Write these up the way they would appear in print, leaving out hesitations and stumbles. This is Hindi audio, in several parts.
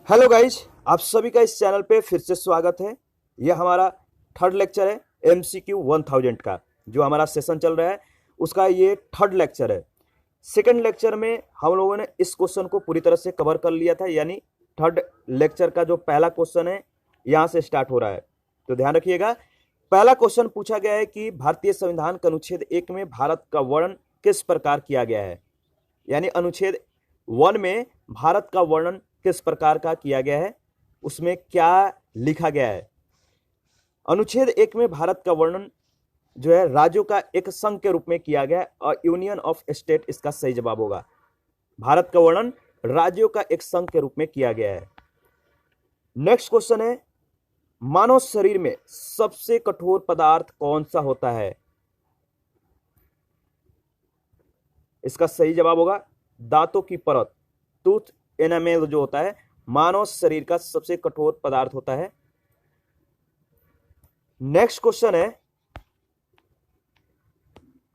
हेलो गाइज, आप सभी का इस चैनल पे फिर से स्वागत है। यह हमारा थर्ड लेक्चर है MCQ 1000 का। जो हमारा सेशन चल रहा है उसका ये थर्ड लेक्चर है। सेकंड लेक्चर में हम लोगों ने इस क्वेश्चन को पूरी तरह से कवर कर लिया था, यानी थर्ड लेक्चर का जो पहला क्वेश्चन है यहाँ से स्टार्ट हो रहा है। तो ध्यान रखिएगा, पहला क्वेश्चन पूछा गया है कि भारतीय संविधान के अनुच्छेद 1 में भारत का वर्णन किस प्रकार किया गया है। यानी अनुच्छेद 1 में भारत का वर्णन किस प्रकार का किया गया है, उसमें क्या लिखा गया है। अनुच्छेद 1 में भारत का वर्णन जो है राज्यों का एक संघ के रूप में किया गया है और यूनियन ऑफ स्टेट इसका सही जवाब होगा। भारत का वर्णन राज्यों का एक संघ के रूप में किया गया है। नेक्स्ट क्वेश्चन है, मानव शरीर में सबसे कठोर पदार्थ कौन सा होता है। इसका सही जवाब होगा दांतों की परत, टूथ एनामेल जो होता है मानव शरीर का सबसे कठोर पदार्थ होता है। नेक्स्ट क्वेश्चन है,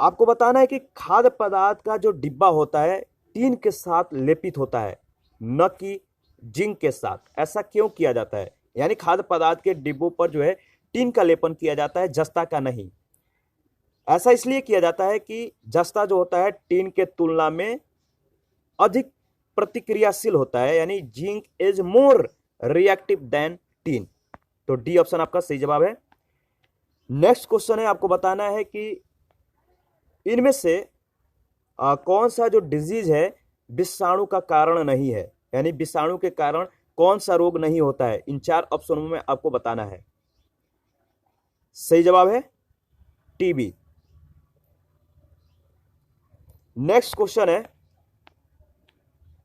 आपको बताना है कि खाद्य पदार्थ का जो डिब्बा होता है टीन के साथ लेपित होता है, न कि जिंक के साथ। ऐसा क्यों किया जाता है? यानी खाद्य पदार्थ के डिब्बों पर जो है टीन का लेपन किया जाता है, जस्ता का नहीं। ऐसा इसलिए किया जाता है कि जस्ता जो होता है टीन के तुलना में अधिक प्रतिक्रियाशील होता है, यानी zinc is more reactive than tin. तो डी ऑप्शन आपका सही जवाब है। नेक्स्ट क्वेश्चन है, आपको बताना है कि इनमें से कौन सा जो डिजीज है विषाणु का कारण नहीं है, यानी विषाणु के कारण कौन सा रोग नहीं होता है। इन चार ऑप्शनों में आपको बताना है। सही जवाब है टीबी। नेक्स्ट क्वेश्चन है,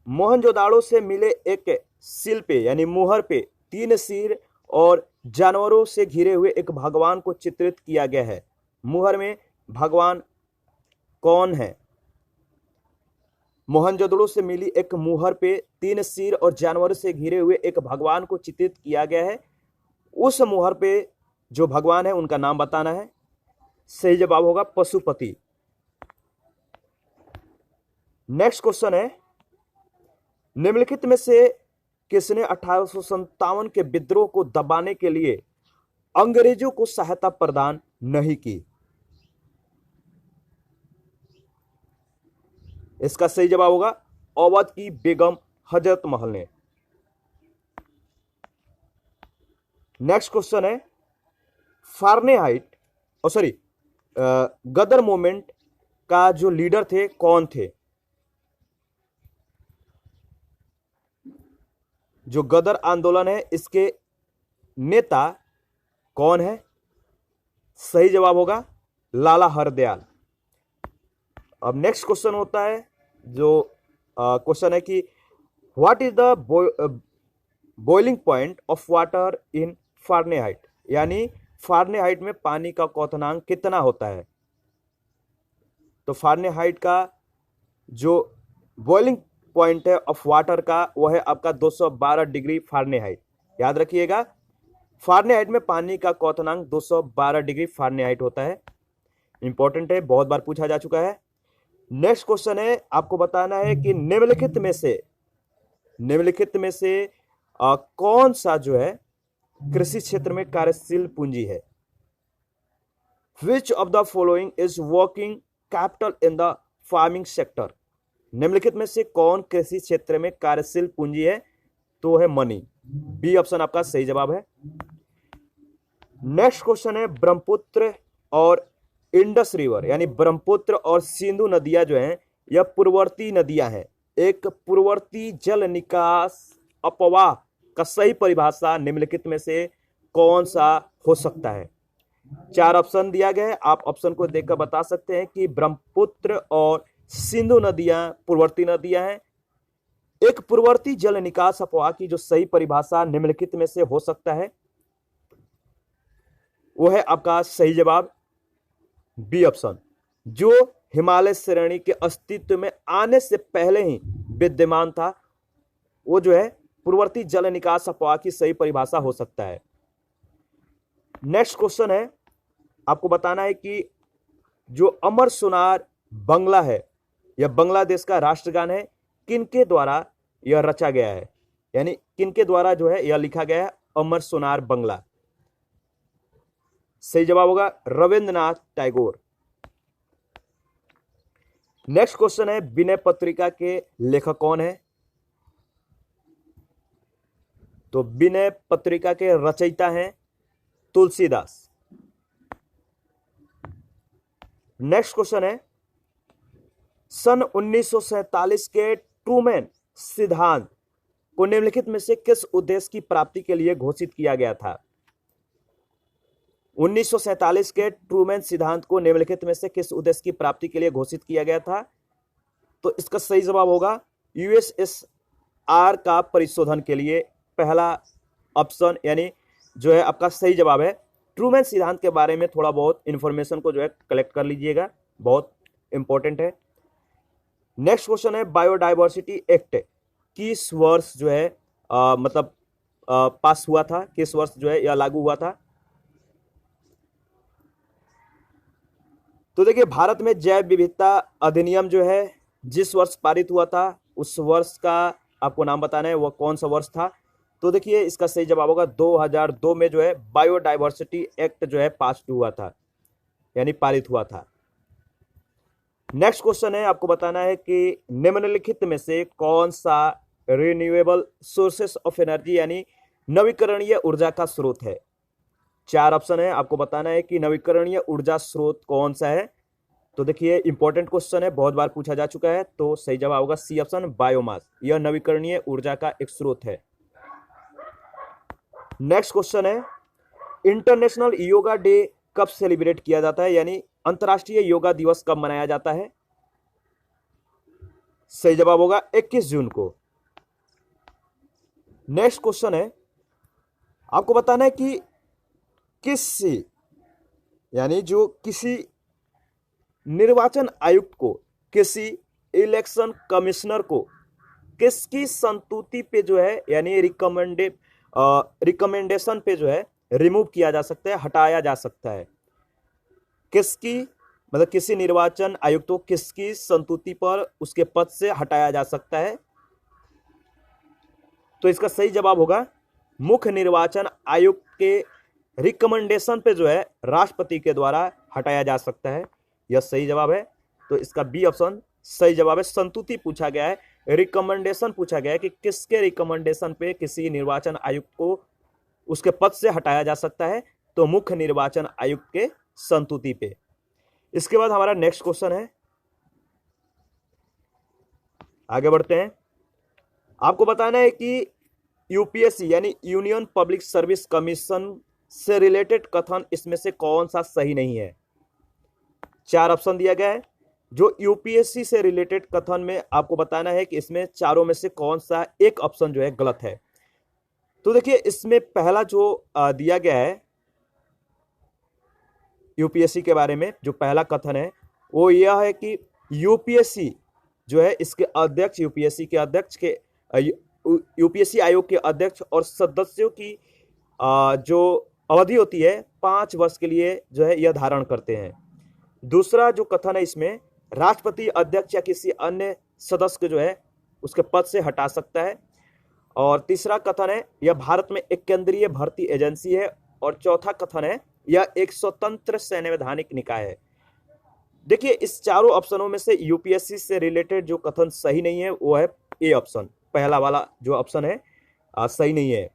मोहनजोदाड़ो से मिले एक शिल पे यानी मुहर पे 3 सिर और जानवरों से घिरे हुए एक भगवान को चित्रित किया गया है। मुहर में भगवान कौन है? मोहनजोदड़ो से मिली एक मुहर पे 3 सिर और जानवरों से घिरे हुए एक भगवान को चित्रित किया गया है। उस मुहर पे जो भगवान है उनका नाम बताना है। सही जवाब होगा पशुपति। नेक्स्ट क्वेश्चन है, निम्नलिखित में से किसने 1857 के विद्रोह को दबाने के लिए अंग्रेजों को सहायता प्रदान नहीं की? इसका सही जवाब होगा अवध की बेगम हजरत महल ने। नेक्स्ट क्वेश्चन है, फारेनहाइट गदर मूवमेंट का जो लीडर थे कौन थे? जो गदर आंदोलन है इसके नेता कौन है? सही जवाब होगा लाला हरदयाल। अब नेक्स्ट क्वेश्चन होता है, जो क्वेश्चन है कि what is the boiling point of water in Fahrenheit, यानी फारेनहाइट में पानी का क्वथनांक कितना होता है। तो फारेनहाइट का जो बॉइलिंग पॉइंट है ऑफ वाटर का वो है आपका 212 डिग्री फारेनहाइट। याद रखिएगा, फारेनहाइट में पानी का क्वथनांक 212 डिग्री फारेनहाइट होता है। इंपॉर्टेंट है, बहुत बार पूछा जा चुका है। नेक्स्ट क्वेश्चन है, आपको बताना है कि निम्नलिखित में से कौन सा जो है कृषि क्षेत्र में कार्यशील पूंजी है। Which of the following is working capital in the farming sector. निम्नलिखित में से कौन कृषि क्षेत्र में कार्यशील पूंजी है? तो है मनी। बी ऑप्शन आपका सही जवाब है। नेक्स्ट क्वेश्चन है, ब्रह्मपुत्र और इंडस रिवर यानी ब्रह्मपुत्र और सिंधु नदियां जो हैं यह पूर्ववर्ती नदियां हैं। एक पूर्ववर्ती जल निकास अपवाह का सही परिभाषा निम्नलिखित में से कौन सा हो सकता है? 4 ऑप्शन दिया गया है, आप ऑप्शन को देखकर बता सकते हैं कि ब्रह्मपुत्र और सिंधु नदियां पूर्ववर्ती नदियां हैं। एक पूर्ववर्ती जल निकास अपवाह की जो सही परिभाषा निम्नलिखित में से हो सकता है वो है आपका सही जवाब बी ऑप्शन, जो हिमालय श्रेणी के अस्तित्व में आने से पहले ही विद्यमान था, वो जो है पूर्ववर्ती जल निकास अपवाह की सही परिभाषा हो सकता है। नेक्स्ट क्वेश्चन है, आपको बताना है कि जो अमर सोनार बंगला है यह बांग्लादेश का राष्ट्रगान है, किनके द्वारा यह रचा गया है। यानी किनके द्वारा जो है यह लिखा गया है? अमर सोनार बंगला। सही जवाब होगा रविंद्रनाथ टैगोर। नेक्स्ट क्वेश्चन है, विनय पत्रिका के लेखक कौन है? तो विनय पत्रिका के रचयिता हैं तुलसीदास। नेक्स्ट क्वेश्चन है, सन 1947 के ट्रूमैन सिद्धांत को निम्नलिखित में से किस उद्देश्य की प्राप्ति के लिए घोषित किया गया था? 1947 के ट्रूमैन सिद्धांत को निम्नलिखित में से किस उद्देश्य की प्राप्ति के लिए घोषित किया गया था? तो इसका सही जवाब होगा यूएसएसआर का परिशोधन के लिए। पहला ऑप्शन यानी जो है आपका सही जवाब है। ट्रूमैन सिद्धांत के बारे में थोड़ा बहुत इंफॉर्मेशन को जो है कलेक्ट कर लीजिएगा, बहुत इंपॉर्टेंट है। नेक्स्ट क्वेश्चन है, बायोडायवर्सिटी एक्ट किस वर्ष जो है पास हुआ था? किस वर्ष जो है यह लागू हुआ था? तो देखिए, भारत में जैव विविधता अधिनियम जो है जिस वर्ष पारित हुआ था उस वर्ष का आपको नाम बताना है, वह कौन सा वर्ष था? तो देखिए, इसका सही जवाब होगा 2002 में जो है बायोडायवर्सिटी एक्ट जो है पास हुआ था, यानी पारित हुआ था। नेक्स्ट क्वेश्चन है, आपको बताना है कि निम्नलिखित में से कौन सा रिन्यूएबल सोर्सेस ऑफ एनर्जी यानी नवीकरणीय ऊर्जा का स्रोत है? 4 ऑप्शन है, आपको बताना है कि नवीकरणीय ऊर्जा स्रोत कौन सा है। तो देखिए, इंपॉर्टेंट क्वेश्चन है, बहुत बार पूछा जा चुका है। तो सही जवाब होगा सी ऑप्शन, बायोमास। यह नवीकरणीय ऊर्जा का एक स्रोत है। नेक्स्ट क्वेश्चन है, इंटरनेशनल योगा डे कब सेलिब्रेट किया जाता है, यानी अंतर्राष्ट्रीय योगा दिवस कब मनाया जाता है? सही जवाब होगा 21 जून को। नेक्स्ट क्वेश्चन है, आपको बताना है कि किसी यानी जो किसी निर्वाचन आयुक्त को, किसी इलेक्शन कमिश्नर को किसकी संतुति पे जो है यानी रिकमेंडेशन पे जो है रिमूव किया जा सकता है, हटाया जा सकता है? किसकी मतलब किसी निर्वाचन आयुक्त को किसकी संतुति पर उसके पद से हटाया जा सकता है? तो इसका सही जवाब होगा मुख्य निर्वाचन आयुक्त के रिकमेंडेशन पे जो है राष्ट्रपति के द्वारा हटाया जा सकता है। यह सही जवाब है। तो इसका बी ऑप्शन सही जवाब है। संतुति पूछा गया है, रिकमेंडेशन पूछा गया है कि किसके रिकमेंडेशन पे किसी निर्वाचन आयुक्त को उसके पद से हटाया जा सकता है? तो मुख्य निर्वाचन आयुक्त के संतुति पे। इसके बाद हमारा नेक्स्ट क्वेश्चन है, आगे बढ़ते हैं। आपको बताना है कि यूपीएससी यानी यूनियन पब्लिक सर्विस कमीशन से रिलेटेड कथन इसमें से कौन सा सही नहीं है? 4 ऑप्शन दिया गया है। जो यूपीएससी से रिलेटेड कथन में आपको बताना है कि इसमें चारों में से कौन सा एक ऑप्शन जो है गलत है। तो देखिए, इसमें पहला जो दिया गया है यूपीएससी के बारे में, जो पहला कथन है वो यह है कि यूपीएससी जो है इसके अध्यक्ष, यूपीएससी के अध्यक्ष के यूपीएससी आयोग के अध्यक्ष और सदस्यों की जो अवधि होती है 5 वर्ष के लिए जो है यह धारण करते हैं। दूसरा जो कथन है, इसमें राष्ट्रपति अध्यक्ष या किसी अन्य सदस्य को जो है उसके पद से हटा सकता है। और तीसरा कथन है, यह भारत में एक केंद्रीय भर्ती एजेंसी है। और चौथा कथन है, यह एक स्वतंत्र संवैधानिक निकाय है। देखिए, इस चारों ऑप्शनों में से यूपीएससी से रिलेटेड जो कथन सही नहीं है वो है ए ऑप्शन, पहला वाला जो ऑप्शन है सही नहीं है।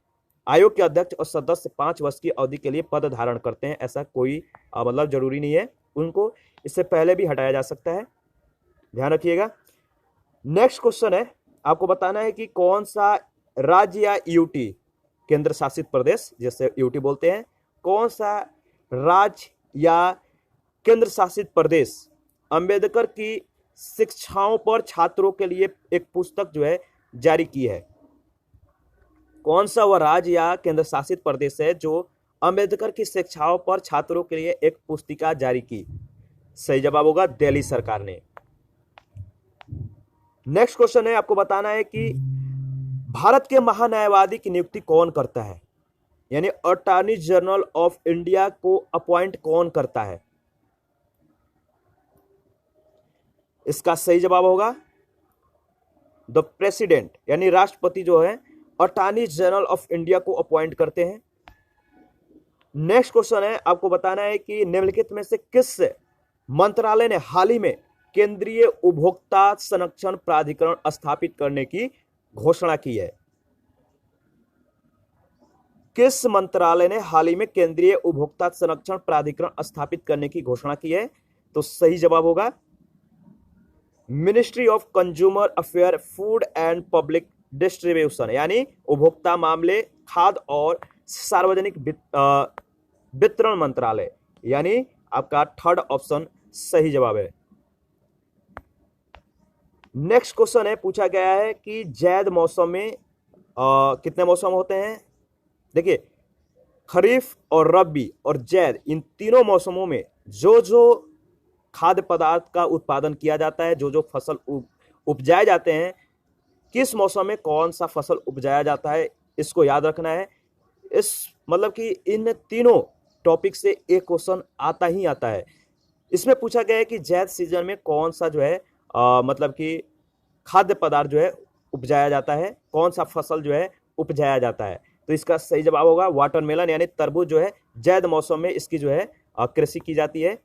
आयोग के अध्यक्ष और सदस्य 5 वर्ष की अवधि के लिए पद धारण करते हैं, ऐसा कोई मतलब जरूरी नहीं है, उनको इससे पहले भी हटाया जा सकता है, ध्यान रखिएगा। नेक्स्ट क्वेश्चन है, आपको बताना है कि कौन सा राज्य या यूटी केंद्र शासित प्रदेश जैसे यूटी बोलते हैं, कौन सा राज्य या केंद्र शासित प्रदेश अंबेडकर की शिक्षाओं पर छात्रों के लिए एक पुस्तक जो है जारी की है? कौन सा वह राज्य या केंद्र शासित प्रदेश है जो अंबेडकर की शिक्षाओं पर छात्रों के लिए एक पुस्तिका जारी की? सही जवाब होगा दिल्ली सरकार ने। नेक्स्ट क्वेश्चन है, आपको बताना है कि भारत के महान्यायवादी की नियुक्ति कौन करता है, यानी अटॉर्नी जनरल ऑफ इंडिया को अपॉइंट कौन करता है? इसका सही जवाब होगा द प्रेसिडेंट, यानी राष्ट्रपति जो है अटॉर्नी जनरल ऑफ इंडिया को अपॉइंट करते हैं? नेक्स्ट क्वेश्चन है, आपको बताना है कि निम्नलिखित में से किस मंत्रालय ने हाल ही में केंद्रीय उपभोक्ता संरक्षण प्राधिकरण स्थापित करने की घोषणा की है? किस मंत्रालय ने हाल ही में केंद्रीय उपभोक्ता संरक्षण प्राधिकरण स्थापित करने की घोषणा की है? तो सही जवाब होगा ministry of consumer affair, food and public distribution, यानी उपभोक्ता मामले, खाद्य और सार्वजनिक वितरण मंत्रालय, यानी आपका थर्ड ऑप्शन सही जवाब है। नेक्स्ट क्वेश्चन है, पूछा गया है कि जैद मौसम में कितने मौसम होते हैं? देखिए, खरीफ और रबी और जैद, इन तीनों मौसमों में जो जो खाद्य पदार्थ का उत्पादन किया जाता है, जो जो फसल उपजाए जाते हैं, किस मौसम में कौन सा फसल उपजाया जाता है, इसको याद रखना है। इस मतलब कि इन तीनों टॉपिक से एक क्वेश्चन आता ही आता है। इसमें पूछा गया है कि जैद सीजन में कौन सा जो है मतलब कि खाद्य पदार्थ जो है उपजाया जाता है, कौन सा फसल जो है उपजाया जाता है। तो इसका सही जवाब होगा वाटरमेलन, यानी तरबूज जो है जैद मौसम में इसकी जो है कृषि की जाती है,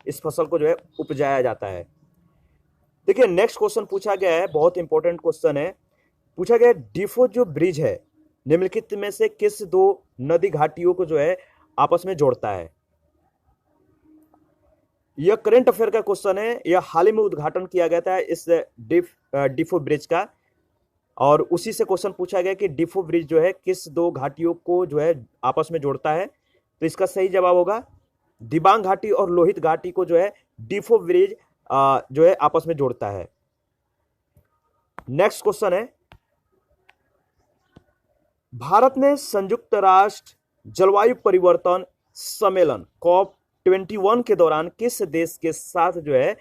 इस फसल को जो है उपजाया जाता है। देखिए, नेक्स्ट क्वेश्चन पूछा गया है, बहुत इंपॉर्टेंट क्वेश्चन है। पूछा गया है डिफो जो ब्रिज है निम्नलिखित में से किस दो नदी घाटियों को जो है आपस में जोड़ता है? यह करंट अफेयर का क्वेश्चन है, यह हाल ही में उद्घाटन किया गया था इस डिफो ब्रिज का, और उसी से क्वेश्चन पूछा गया कि डिफो ब्रिज जो है किस दो घाटियों को जो है आपस में जोड़ता है? तो इसका सही जवाब होगा दिबांग घाटी और लोहित घाटी को जो है डिफो ब्रिज जो है आपस में जोड़ता है। नेक्स्ट क्वेश्चन है, भारत ने संयुक्त राष्ट्र जलवायु परिवर्तन सम्मेलन COP21 के दौरान किस देश के साथ जो है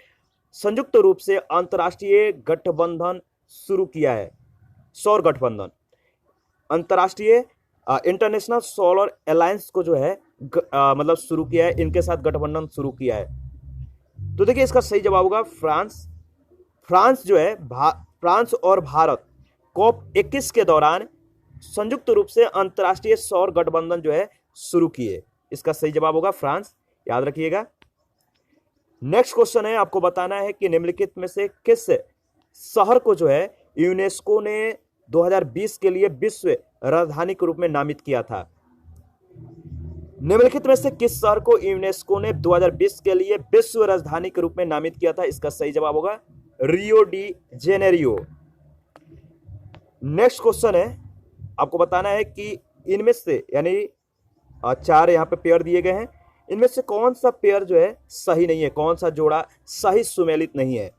संयुक्त रूप से अंतर्राष्ट्रीय गठबंधन शुरू किया है? सौर गठबंधन, अंतर्राष्ट्रीय इंटरनेशनल सोलर अलायंस को जो है मतलब शुरू किया है, इनके साथ गठबंधन शुरू किया है। तो देखिए, इसका सही जवाब होगा फ्रांस जो है फ्रांस और भारत COP21 के दौरान संयुक्त रूप से अंतर्राष्ट्रीय सौर गठबंधन जो है शुरू किए। इसका सही जवाब होगा फ्रांस, याद रखिएगा। नेक्स्ट क्वेश्चन है, आपको बताना है कि निम्नलिखित में से किस शहर को जो है यूनेस्को ने 2020 के लिए विश्व राजधानी के रूप में नामित किया था? निम्नलिखित में से किस शहर को यूनेस्को ने 2020 के लिए विश्व राजधानी के रूप में नामित किया था? इसका सही जवाब होगा Rio de Janeiro. Next question है, आपको बताना है कि इनमें से, यानी 4 यहाँ पे पेयर दिए गए हैं, इनमें से कौन सा पेयर जो है सही नहीं है, कौन सा जोड़ा सही सुमेलित नहीं है?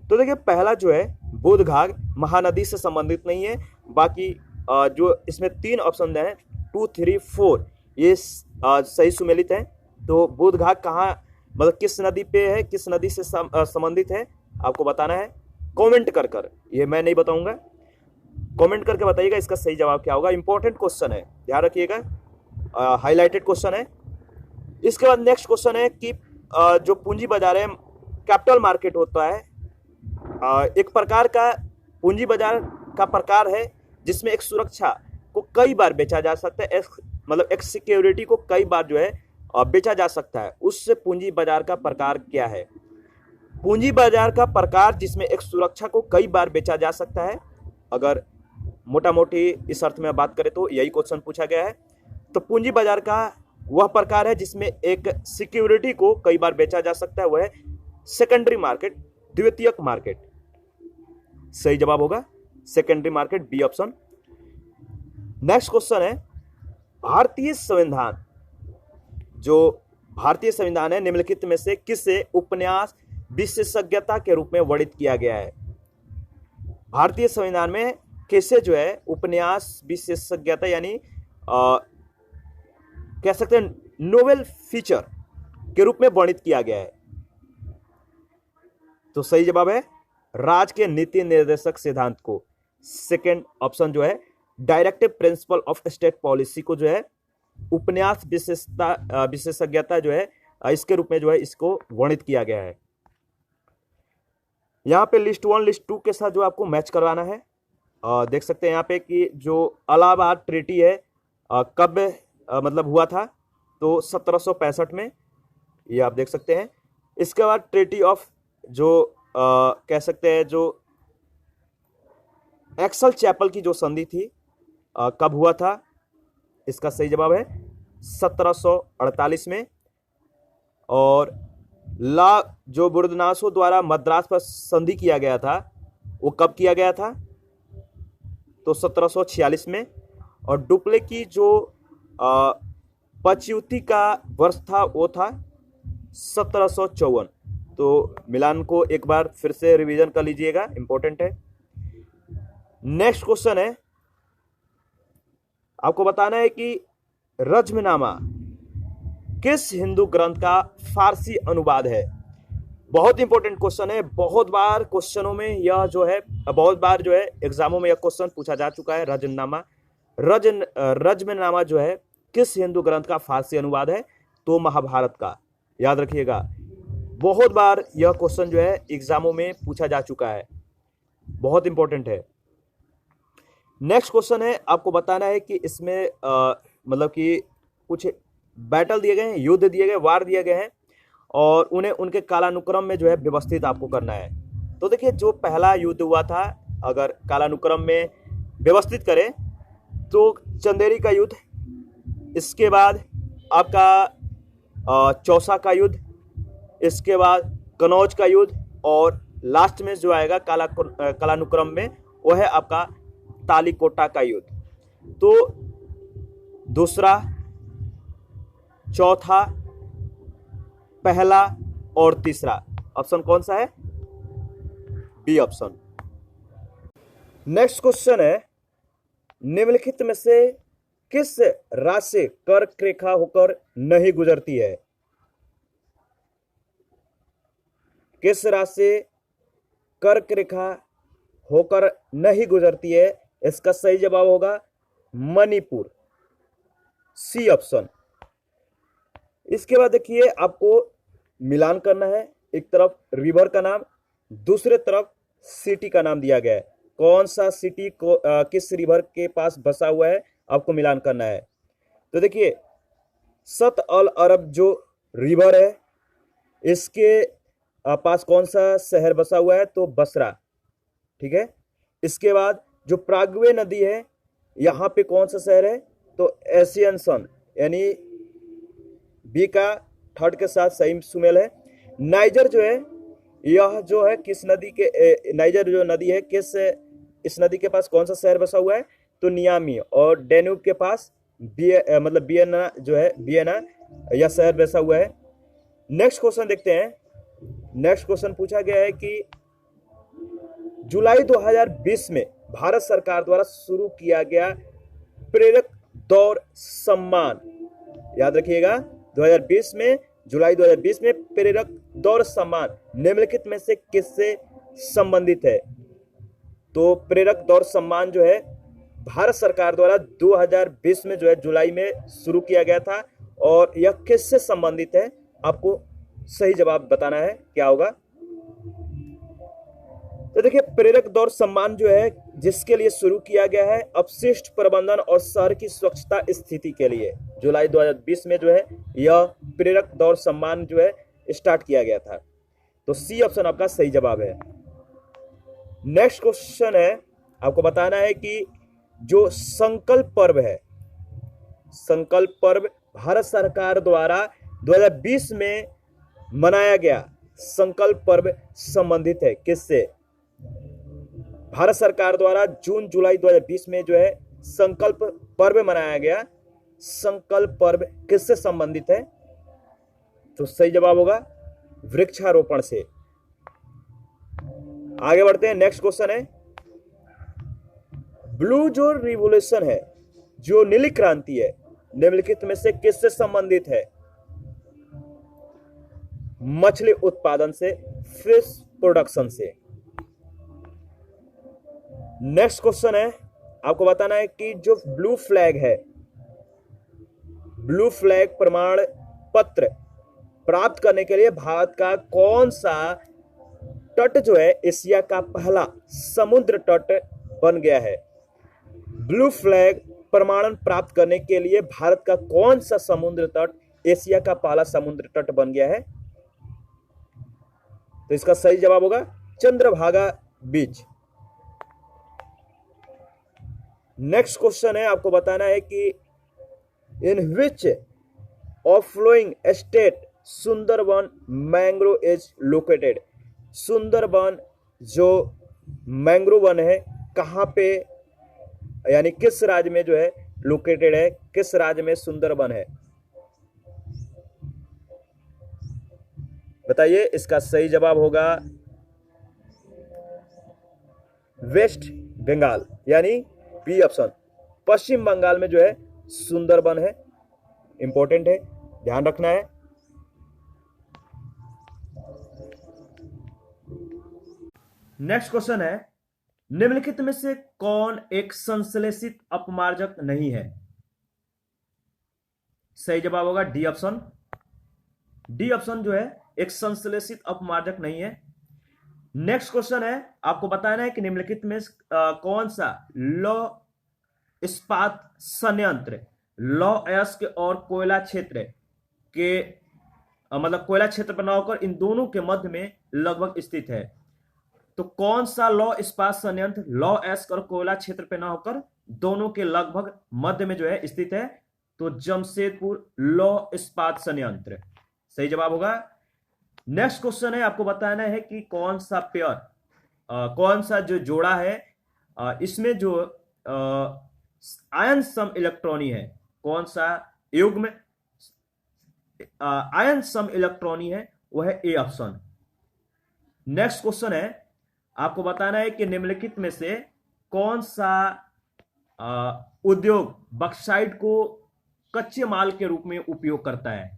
तो देखिए, पहला जो है बोधघाट महानदी से संबंधित नहीं है। बाकी जो इसमें 3 ऑप्शन हैं 2, 3, 4 ये सही सुमेलित है। तो बोधघाट कहाँ, मतलब किस नदी पे है, किस नदी से संबंधित है, आपको बताना है कमेंट कर। ये मैं नहीं बताऊंगा, कमेंट करके बताइएगा इसका सही जवाब क्या होगा। इंपॉर्टेंट क्वेश्चन है, ध्यान रखिएगा, हाईलाइटेड क्वेश्चन है। इसके बाद नेक्स्ट क्वेश्चन है कि जो पूंजी बाजार है, कैपिटल मार्केट होता है, एक प्रकार का पूंजी बाजार का प्रकार है जिसमें एक सुरक्षा को कई बार बेचा जा सकता है, मतलब एक सिक्योरिटी को कई बार जो है बेचा जा सकता है। उससे पूंजी बाजार का प्रकार क्या है? पूंजी बाजार का प्रकार जिसमें एक सुरक्षा को कई बार बेचा जा सकता है। अगर मोटा मोटी इस अर्थ में बात करें तो यही क्वेश्चन पूछा गया है। तो पूंजी बाजार का वह प्रकार है जिसमें एक सिक्योरिटी को कई बार बेचा जा सकता है, वह है सेकेंडरी मार्केट, द्वितीयक मार्केट। सही जवाब होगा secondary market, B option. Next question है, भारतीय संविधान, जो भारतीय संविधान है निम्नलिखित में से किसे उपन्यास विशेषज्ञता के रूप में वर्णित किया गया है? भारतीय संविधान में किसे जो है उपन्यास विशेषज्ञता, यानी कह सकते हैं नोवेल फीचर के रूप में वर्णित किया गया है? तो सही जवाब है राज्य के नीति निर्देशक सिद्धांत को। सेकेंड ऑप्शन जो है directive principle of state policy को जो है उपन्यास विशेषज्ञता जो है इसके रूप में जो है इसको वर्णित किया गया है। यहाँ पे लिस्ट 1 लिस्ट 2 के साथ जो आपको मैच करवाना है, देख सकते हैं यहाँ पे कि जो इलाहाबाद ट्रीटी है कब मतलब हुआ था, तो 1765 में, ये आप देख सकते हैं। इसके बाद ट्रीटी ऑफ जो कह सकते हैं जो एक्सल चैपल की जो संधि थी कब हुआ था, इसका सही जवाब है 1748 में। और ला जो बुर्दनासो द्वारा मद्रास पर संधि किया गया था वो कब किया गया था, तो 1746 में। और डुप्ले की जो पचयुति का वर्ष था वो था 1754। तो मिलान को एक बार फिर से रिवीजन कर लीजिएगा, इंपॉर्टेंट है। नेक्स्ट क्वेश्चन है, आपको बताना है कि रज्मनामा किस हिंदू ग्रंथ का फारसी अनुवाद है। बहुत इंपॉर्टेंट क्वेश्चन है, बहुत बार क्वेश्चनों में यह जो है, बहुत बार जो है एग्जामों में यह क्वेश्चन पूछा जा चुका है। रज्मनामा जो है किस हिंदू ग्रंथ का फारसी अनुवाद है, तो महाभारत का, याद रखिएगा। बहुत बार यह क्वेश्चन जो है एग्जामों में पूछा जा चुका है, बहुत इंपॉर्टेंट है। नेक्स्ट क्वेश्चन है, आपको बताना है कि इसमें मतलब कि कुछ बैटल दिए गए हैं, युद्ध दिए गए, वार दिए गए हैं, और उन्हें उनके कालानुक्रम में जो है व्यवस्थित आपको करना है। तो देखिए, जो पहला युद्ध हुआ था, अगर कालानुक्रम में व्यवस्थित करें तो चंदेरी का युद्ध, इसके बाद आपका चौसा का युद्ध, इसके बाद कनौज का युद्ध, और लास्ट में जो आएगा कालानुक्रम में वो है आपका तालीकोटा का युद्ध। तो दूसरा, चौथा, पहला और तीसरा ऑप्शन कौन सा है, बी ऑप्शन। नेक्स्ट क्वेश्चन है, निम्नलिखित में से किस राशि से कर्क रेखा होकर नहीं गुजरती है। किस राशि से कर्क रेखा होकर नहीं गुजरती है, इसका सही जवाब होगा मणिपुर, सी ऑप्शन। इसके बाद देखिए, आपको मिलान करना है, एक तरफ रिवर का नाम, दूसरे तरफ सिटी का नाम दिया गया है। कौन सा सिटी को किस रिवर के पास बसा हुआ है, आपको मिलान करना है। तो देखिए, सत अल अरब जो रिवर है, इसके पास कौन सा शहर बसा हुआ है, तो बसरा, ठीक है। इसके बाद जो प्रागवे नदी है, यहाँ पे कौन सा शहर है, तो एशियन सन, यानी बी का थर्ड के साथ सही सुमेल है। नाइजर जो है, यह जो है किस नदी के, नाइजर जो नदी है, किस, इस नदी के पास कौन सा शहर बसा हुआ है, तो नियामी। और डेन्यूब के पास मतलब वियना जो है, वियना, यह शहर बसा हुआ है। नेक्स्ट क्वेश्चन देखते हैं। नेक्स्ट क्वेश्चन पूछा गया है कि जुलाई 2020 में भारत सरकार द्वारा शुरू किया गया प्रेरक दौड़ सम्मान, याद रखिएगा, 2020 में, जुलाई 2020 में प्रेरक दौड़ सम्मान निम्नलिखित में से किससे संबंधित है। तो प्रेरक दौड़ सम्मान जो है भारत सरकार द्वारा 2020 में जो है जुलाई में शुरू किया गया था, और यह किससे संबंधित है, आपको सही जवाब बताना है, क्या होगा। तो देखिए, प्रेरक दौड़ सम्मान जो है जिसके लिए शुरू किया गया है, अपशिष्ट प्रबंधन और शहर की स्वच्छता स्थिति के लिए जुलाई 2020 में जो है यह प्रेरक दौड़ सम्मान जो है स्टार्ट किया गया था। तो सी ऑप्शन आपका सही जवाब है। नेक्स्ट क्वेश्चन है, आपको बताना है कि जो संकल्प पर्व है, संकल्प पर्व भारत सरकार द्वारा 2020 में मनाया गया संकल्प पर्व संबंधित है किससे। भारत सरकार द्वारा जून जुलाई 2020 में जो है संकल्प पर्व मनाया गया, संकल्प पर्व किससे संबंधित है, तो सही जवाब होगा वृक्षारोपण से। आगे बढ़ते हैं। नेक्स्ट क्वेश्चन है, ब्लू जो रिवोल्यूशन है, जो नीली क्रांति है, निम्नलिखित में से किससे संबंधित है। मछली उत्पादन से, फिश प्रोडक्शन से। नेक्स्ट क्वेश्चन है, आपको बताना है कि जो ब्लू फ्लैग है, ब्लू फ्लैग प्रमाण पत्र प्राप्त करने के लिए भारत का कौन सा तट जो है एशिया का पहला समुद्र तट बन गया है। ब्लू फ्लैग प्रमाणन प्राप्त करने के लिए भारत का कौन सा समुद्र तट एशिया का पहला समुद्र तट बन गया है? तो इसका सही जवाब होगा चंद्रभागा बीच। नेक्स्ट क्वेश्चन है, आपको बताना है कि in which of following state Sundarban mangrove is located. Sundarban जो मैंग्रोव वन है कहाँ पे, यानी किस राज्य में जो है लोकेटेड है, किस राज्य में सुंदरबन है? बताइए। इसका सही जवाब होगा वेस्ट बंगाल, यानी बी ऑप्शन। पश्चिम बंगाल में जो है सुंदरबन है। इंपॉर्टेंट है, ध्यान रखना है। नेक्स्ट क्वेश्चन है, निम्नलिखित में से कौन एक संश्लेषित अपमार्जक नहीं है? सही जवाब होगा डी ऑप्शन। डी ऑप्शन जो है एक संश्लेषित अपमार्जक नहीं है। नेक्स्ट क्वेश्चन है, आपको बताना है कि निम्नलिखित में कौन सा लौह इस्पात संयंत्र लौह अयस्क और कोयला क्षेत्र के मतलब कोयला क्षेत्र पर न होकर इन दोनों के मध्य में लगभग स्थित है? तो कौन सा लौह इस्पात संयंत्र लौह अयस्क और कोयला क्षेत्र पर न होकर दोनों के लगभग मध्य में जो है स्थित है? तो जमशेदपुर लौह इस्पात संयंत्र सही जवाब होगा। नेक्स्ट क्वेश्चन है, आपको बताना है कि कौन सा पेयर कौन सा जो जोड़ा है इसमें जो आयन सम इलेक्ट्रॉनी है, कौन सा युग्म आयन सम इलेक्ट्रॉनी है, वह है ए ऑप्शन। नेक्स्ट क्वेश्चन है, आपको बताना है कि निम्नलिखित में से कौन सा उद्योग बक्साइट को कच्चे माल के रूप में उपयोग करता है?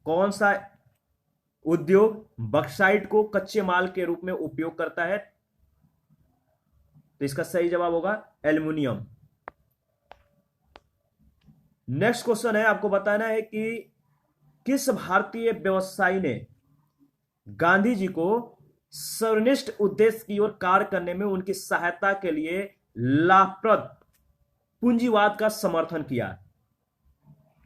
कौन सा उद्योग बक्साइट को कच्चे माल के रूप में उपयोग करता है? तो इसका सही जवाब होगा एल्युमिनियम। नेक्स्ट क्वेश्चन है, आपको बताना है कि किस भारतीय व्यवसायी ने गांधी जी को सर्वनिष्ठ उद्देश्य की ओर कार्य करने में उनकी सहायता के लिए लाभप्रद पूंजीवाद का समर्थन किया?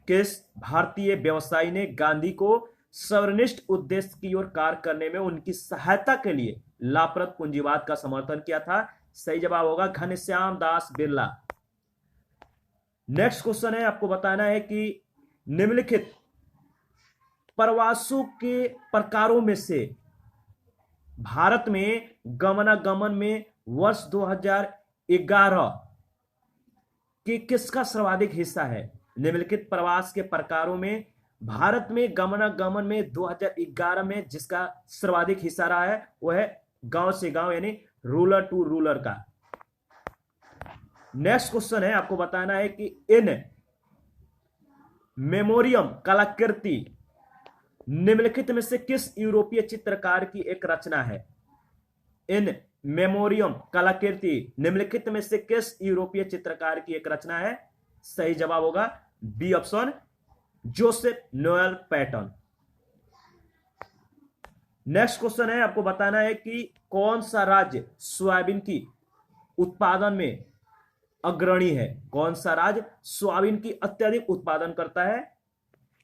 किस भारतीय व्यवसायी ने गांधी को सर्वनिष्ठ उद्देश्य की ओर कार्य करने में उनकी सहायता के लिए लाभप्रद पूंजीवाद का समर्थन किया था? सही जवाब होगा घनश्याम दास बिरला। नेक्स्ट क्वेश्चन है, आपको बताना है कि निम्नलिखित प्रवासों के प्रकारों में से भारत में गमनागमन में वर्ष 2011 के किसका सर्वाधिक हिस्सा है? निम्नलिखित प्रवास के प्रकारों में भारत में गमनागमन में 2011 में जिसका सर्वाधिक हिस्सा रहा है वह है गांव से गांव यानी रूरल टू रूरल का। नेक्स्ट क्वेश्चन है, आपको बताना है कि इन मेमोरियम कलाकृति निम्नलिखित में से किस यूरोपीय चित्रकार की एक रचना है? इन मेमोरियम कलाकृति निम्नलिखित में से किस यूरोपीय चित्रकार की एक रचना है? सही जवाब होगा B option Joseph Noel Paton. Next question है, आपको बताना है कि कौन सा राज्य सोयाबीन की उत्पादन में अग्रणी है? कौन सा राज्य सोयाबीन की अत्यधिक उत्पादन करता है?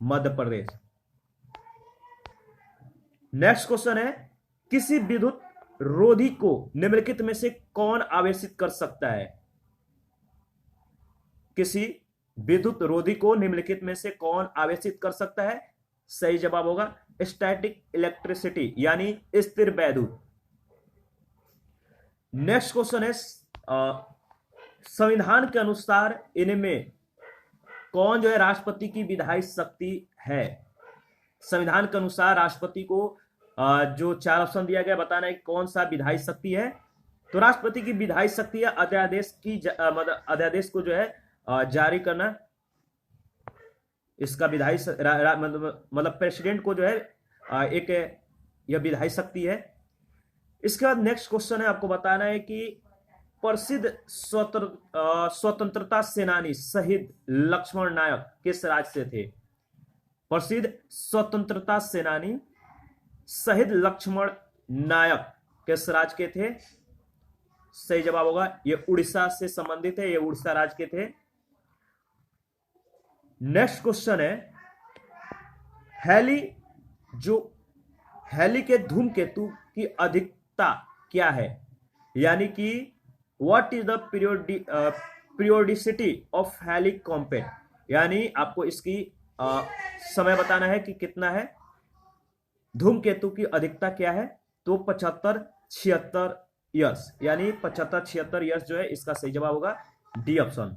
मध्य प्रदेश। नेक्स्ट क्वेश्चन है, किसी विद्युत रोधी को निम्नलिखित में से कौन आवेशित कर सकता है? किसी विद्युत रोधी को निम्नलिखित में से कौन आवेशित कर सकता है? सही जवाब होगा स्टैटिक इलेक्ट्रिसिटी यानी स्थिर वैद्युत। नेक्स्ट क्वेश्चन है, संविधान के अनुसार इनमें कौन जो है राष्ट्रपति की विधायी शक्ति है? संविधान के अनुसार राष्ट्रपति को जो 4 ऑप्शन दिया गया, बताना है कौन सा विधायी शक्ति है। तो राष्ट्रपति की विधायी शक्ति है अध्यादेश की मतलब अध्यादेश को जो है जारी करना, इसका विधायी मतलब प्रेसिडेंट को जो है एक यह विधायी शक्ति है। इसके बाद नेक्स्ट क्वेश्चन है, आपको बताना है कि प्रसिद्ध स्वतंत्रता सेनानी शहीद लक्ष्मण नायक किस राज्य से थे? प्रसिद्ध स्वतंत्रता सेनानी शहीद लक्ष्मण नायक किस राज्य के थे? सही जवाब होगा। ये उड़ीसा से संबंधित है, ये उड़ीसा राज्य के थे। नेक्स्ट क्वेश्चन है, हैली के धूमकेतु की अधिकता क्या है, यानी कि what is the periodicity of Halley comet, यानी आपको इसकी समय बताना है कि कितना है, धूमकेतु की अधिकता क्या है, तो 75-76 ईयर्स, यानी 75-76 ईयर्स जो है इसका सही जवाब होगा डी ऑप्शन।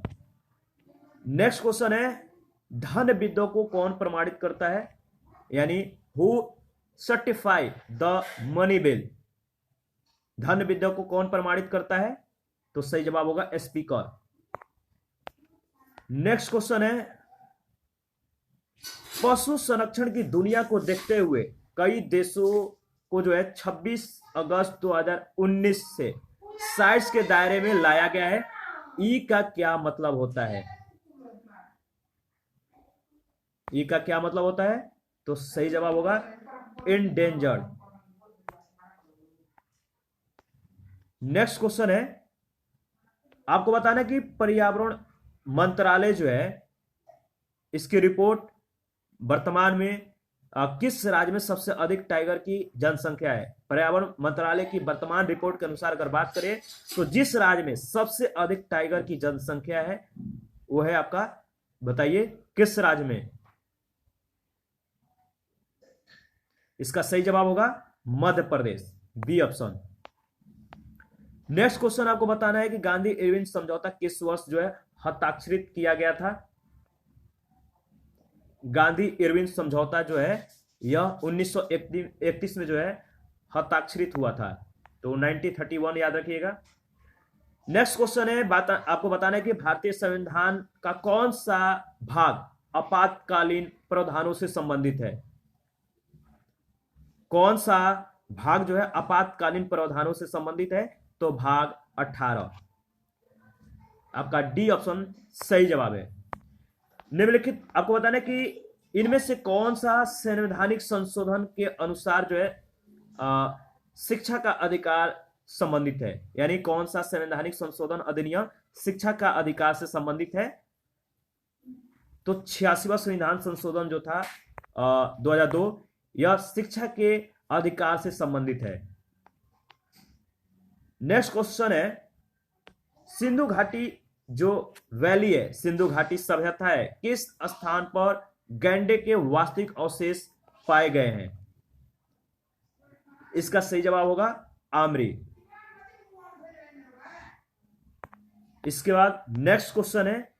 नेक्स्ट क्वेश्चन है, धन विद्या को कौन प्रमाणित करता है, यानी who certify the money bill, धन विद्या को कौन प्रमाणित करता है, तो सही जवाब होगा स्पीकर। नेक्स्ट क्वेश्चन है, पशु संरक्षण की दुनिया को देखते हुए कई देशों को जो है 26 अगस्त 2019 से साइट्स के दायरे में लाया गया है। ई का क्या मतलब होता है, ई का क्या मतलब होता है, तो सही जवाब होगा इंडेंजर्ड। नेक्स्ट क्वेश्चन है, आपको बताना कि पर्यावरण मंत्रालय जो है इसकी रिपोर्ट वर्तमान में किस राज्य में सबसे अधिक टाइगर की जनसंख्या है। पर्यावरण मंत्रालय की वर्तमान रिपोर्ट के अनुसार अगर बात करें तो जिस राज्य में सबसे अधिक टाइगर की जनसंख्या है वो है आपका, बताइए किस राज्य में, इसका सही जवाब होगा Madhya Pradesh, B option. Next question आपको बताना है कि गांधी इरविन समझौता किस वर्ष जो है हस्ताक्षरित किया गया था। गांधी इरविन समझौता जो है यह 1931 में जो है हस्ताक्षरित हुआ था, तो 1931 याद रखिएगा। नेक्स्ट क्वेश्चन है, आपको बताना है कि भारतीय संविधान का कौन सा भाग आपातकालीन प्रावधानों से संबंधित है, कौन सा भाग जो है आपातकालीन प्रावधानों से संबंधित है, तो भाग 18, आपका डी ऑप्शन सही जवाब है। निम्नलिखित आपको बताना है कि इनमें से कौन सा संवैधानिक संशोधन के अनुसार जो है शिक्षा का अधिकार संबंधित है, यानी कौन सा संवैधानिक संशोधन अधिनियम शिक्षा का अधिकार से संबंधित है, तो 86वां संविधान संशोधन जो था 2002, यह शिक्षा के अधिकार से संबंधित है। नेक्स्ट क्वेश्चन है, सिंधु घाटी जो वैली है, सिंधु घाटी सभ्यता है, किस स्थान पर गैंडे के वास्तविक अवशेष पाए गए हैं, इसका सही जवाब होगा आमरी। इसके बाद नेक्स्ट क्वेश्चन है,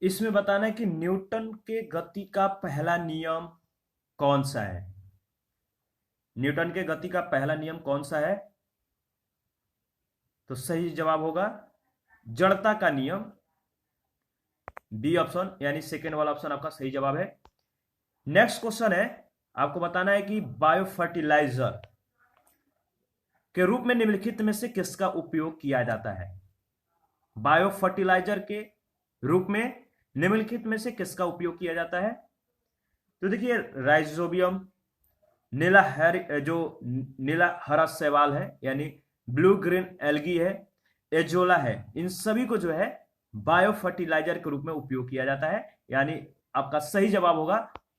इसमें बताना है कि न्यूटन के गति का पहला नियम कौन सा है, न्यूटन के गति का पहला नियम कौन सा है, तो सही जवाब होगा जड़ता का नियम, बी ऑप्शन, यानी सेकेंड वाला ऑप्शन आपका सही जवाब है। नेक्स्ट क्वेश्चन है, आपको बताना है कि बायो फर्टिलाइजर के रूप में निम्नलिखित में से किसका उपयोग किया जाता है, बायो फर्टिलाइजर के रूप में निम्नलिखित में से किसका उपयोग किया जाता है, तो देखिए राइजोबियम, नीला हरा शैवाल है, यानी ब्लू ग्रीन एल्गी है, एजोला है, इन सभी को जो है बायो फर्टिलाइजर के रूप में उपयोग किया जाता है, यानी आपका सही जवाब होगा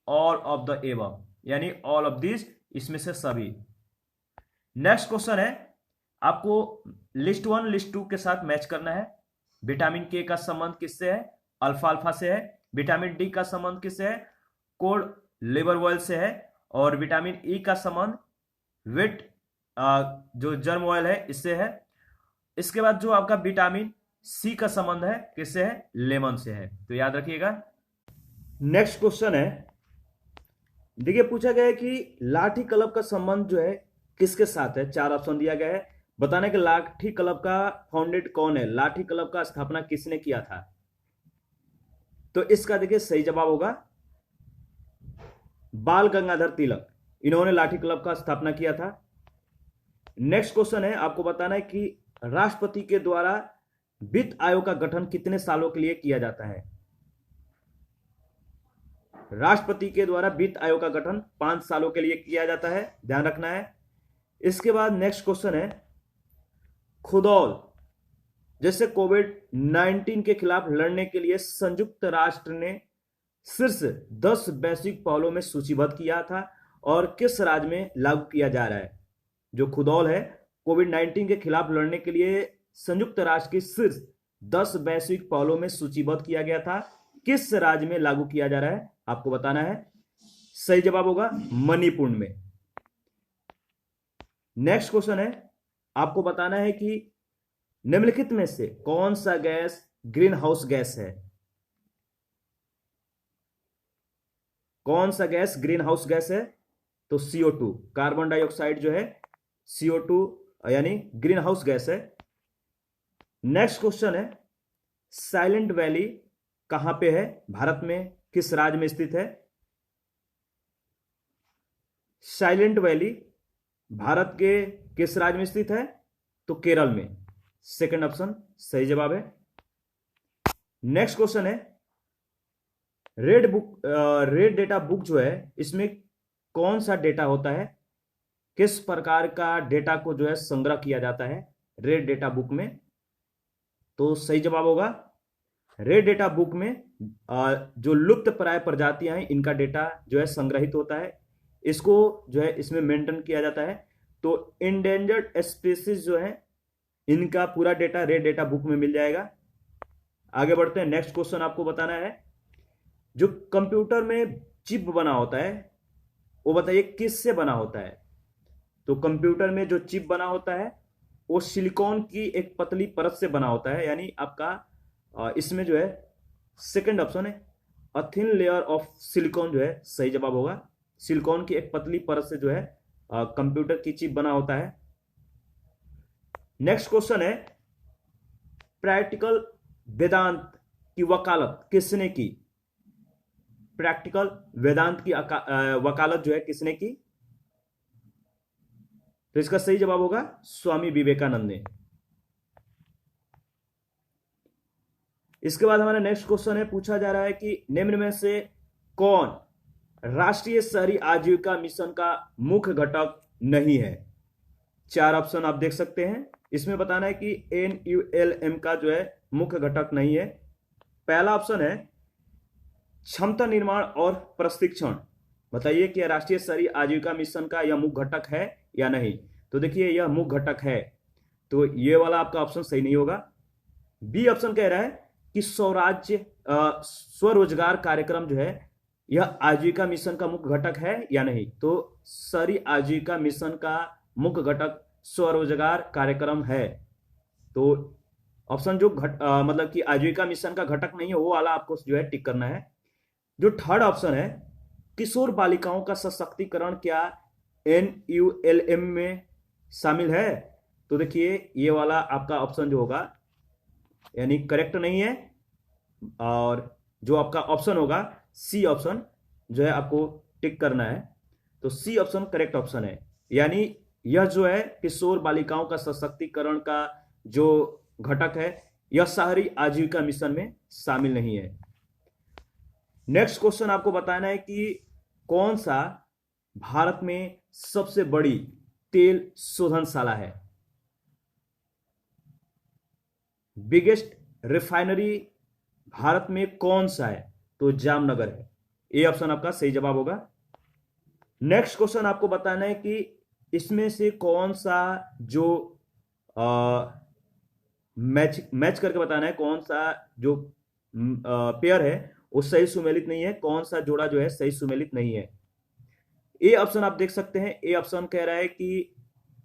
ऑल ऑफ द एबव, यानी ऑल ऑफ दिस, इसमें से सभी। नेक्स्ट क्वेश्चन है, आपको लिस्ट 1 लिस्ट 2 के साथ मैच करना है। विटामिन के का संबंध किससे है, अल्फा से है। विटामिन डी का संबंध किससे है, कोड लिवर ऑयल से है। और विटामिन ई का संबंध विट जो जर्म ऑयल है इससे है। इसके बाद जो आपका विटामिन सी का संबंध है किससे है, लेमन से है, तो याद रखिएगा। नेक्स्ट क्वेश्चन है, देखिए पूछा गया है कि लाठी कलब का संबंध जो है किसके साथ है, 4 ऑप्शन दिया गया है। बताने कि लाठी कलब का फाउंडेड कौन है, लाठी कलब का स्थापना किसने किया था, तो इसका देखिए सही जवाब होगा बाल गंगाधर तिलक, इन्होंने लाठी क्लब का स्थापना किया था। नेक्स्ट क्वेश्चन है, आपको बताना है कि राष्ट्रपति के द्वारा वित्त आयोग का गठन कितने सालों के लिए किया जाता है। राष्ट्रपति के द्वारा वित्त आयोग का गठन 5 सालों के लिए किया जाता है, ध्यान रखना है। इसके बाद नेक्स्ट क्वेश्चन है, खुदौल जैसे कोविड-19 के खिलाफ लड़ने के लिए संयुक्त राष्ट्र ने शीर्ष 10 वैश्विक पहलों में सूचीबद्ध किया था और किस राज्य में लागू किया जा रहा है। जो खुदौल है कोविड-19 के खिलाफ लड़ने के लिए संयुक्त राष्ट्र की शीर्ष 10 वैश्विक पहलों में सूचीबद्ध किया गया था, किस राज्य में लागू किया जा रहा है आपको बताना है। सही जवाब होगा मणिपुर में। नेक्स्ट क्वेश्चन है, आपको बताना है कि निम्नलिखित में से कौन सा गैस ग्रीन हाउस गैस है। कौन सा गैस ग्रीन हाउस गैस है? तो CO2, कार्बन डाइऑक्साइड जो है CO2 यानी ग्रीन हाउस गैस है। नेक्स्ट क्वेश्चन है, साइलेंट वैली कहां पे है भारत में, किस राज्य में स्थित है? साइलेंट वैली भारत के किस राज्य में स्थित है? तो केरल में। सेकंड ऑप्शन सही जवाब है। नेक्स्ट क्वेश्चन है, रेड डेटा बुक जो है इसमें कौन सा डेटा होता है, किस प्रकार का डेटा को जो है संग्रह किया जाता है रेड डेटा बुक में? तो सही जवाब होगा रेड डेटा बुक में जो लुप्त प्राय प्रजातियां हैं इनका डेटा जो है संग्रहित होता है, इसको जो है इसमें मेंटेन किया जाता है। तो इंडेंजर्ड स्पीसीज जो है इनका पूरा डेटा रेड डेटा बुक में मिल जाएगा। आगे बढ़ते हैं, नेक्स्ट क्वेश्चन आपको बताना है, जो कंप्यूटर में चिप बना होता है वो बताइए किस से बना होता है। तो कंप्यूटर में जो चिप बना होता है वो सिलिकॉन की एक पतली परत से बना होता है, यानी आपका इसमें जो है सेकंड ऑप्शन है a thin layer of silicon जो है सही जवाब होगा। सिलिकॉन की एक पतली परत से जो है कंप्यूटर की चिप बना होता है। नेक्स्ट क्वेश्चन है, प्रैक्टिकल वेदांत की वकालत किसने की? प्रैक्टिकल वेदांत की वकालत जो है किसने की? तो इसका सही जवाब होगा स्वामी विवेकानंद ने। इसके बाद हमारा नेक्स्ट क्वेश्चन है, पूछा जा रहा है कि निम्न में से कौन राष्ट्रीय शहरी आजीविका मिशन का मुख्य घटक नहीं है? चार ऑप्शन आप देख सकते हैं, इसमें बताना है कि NULM का जो है मुख्य घटक नहीं है। पहला ऑप्शन है क्षमता निर्माण और प्रशिक्षण, बताइए कि राष्ट्रीय शहरी आजीविका मिशन का यह मुख्य घटक है या नहीं। तो देखिए यह मुख्य घटक है, तो ये वाला आपका ऑप्शन सही नहीं होगा। बी ऑप्शन कह रहा है कि स्वरोजगार कार्यक्रम जो है यह आजीविका मिशन का मुख्य घटक है या नहीं। तो शहरी आजीविका मिशन का मुख्य घटक स्वरोजगार कार्यक्रम है, तो ऑप्शन जो मतलब कि आजीविका मिशन का घटक नहीं है वो वाला आपको जो है टिक करना है। जो थर्ड ऑप्शन है किशोर बालिकाओं का सशक्तिकरण क्या NULM में शामिल है? तो देखिए ये वाला आपका ऑप्शन जो होगा यानी करेक्ट नहीं है, और जो आपका ऑप्शन होगा सी ऑप्शन जो है आपको टिक करना है। तो सी ऑप्शन करेक्ट ऑप्शन है, यानी यह जो है किशोर बालिकाओं का सशक्तिकरण का जो घटक है यह शहरी आजीविका मिशन में शामिल नहीं है। नेक्स्ट क्वेश्चन आपको बताना है कि कौन सा भारत में सबसे बड़ी तेल शोधनशाला है? बिगेस्ट रिफाइनरी भारत में कौन सा है? तो जामनगर है। ए ऑप्शन आपका सही जवाब होगा। नेक्स्ट क्वेश्चन आपको बताना है कि इसमें से कौन सा जो मैच करके बताना है कौन सा जो पेयर है वो सही सुमेलित नहीं है, कौन सा जोड़ा जो है सही सुमेलित नहीं है। ए ऑप्शन आप देख सकते हैं, ए ऑप्शन कह रहा है कि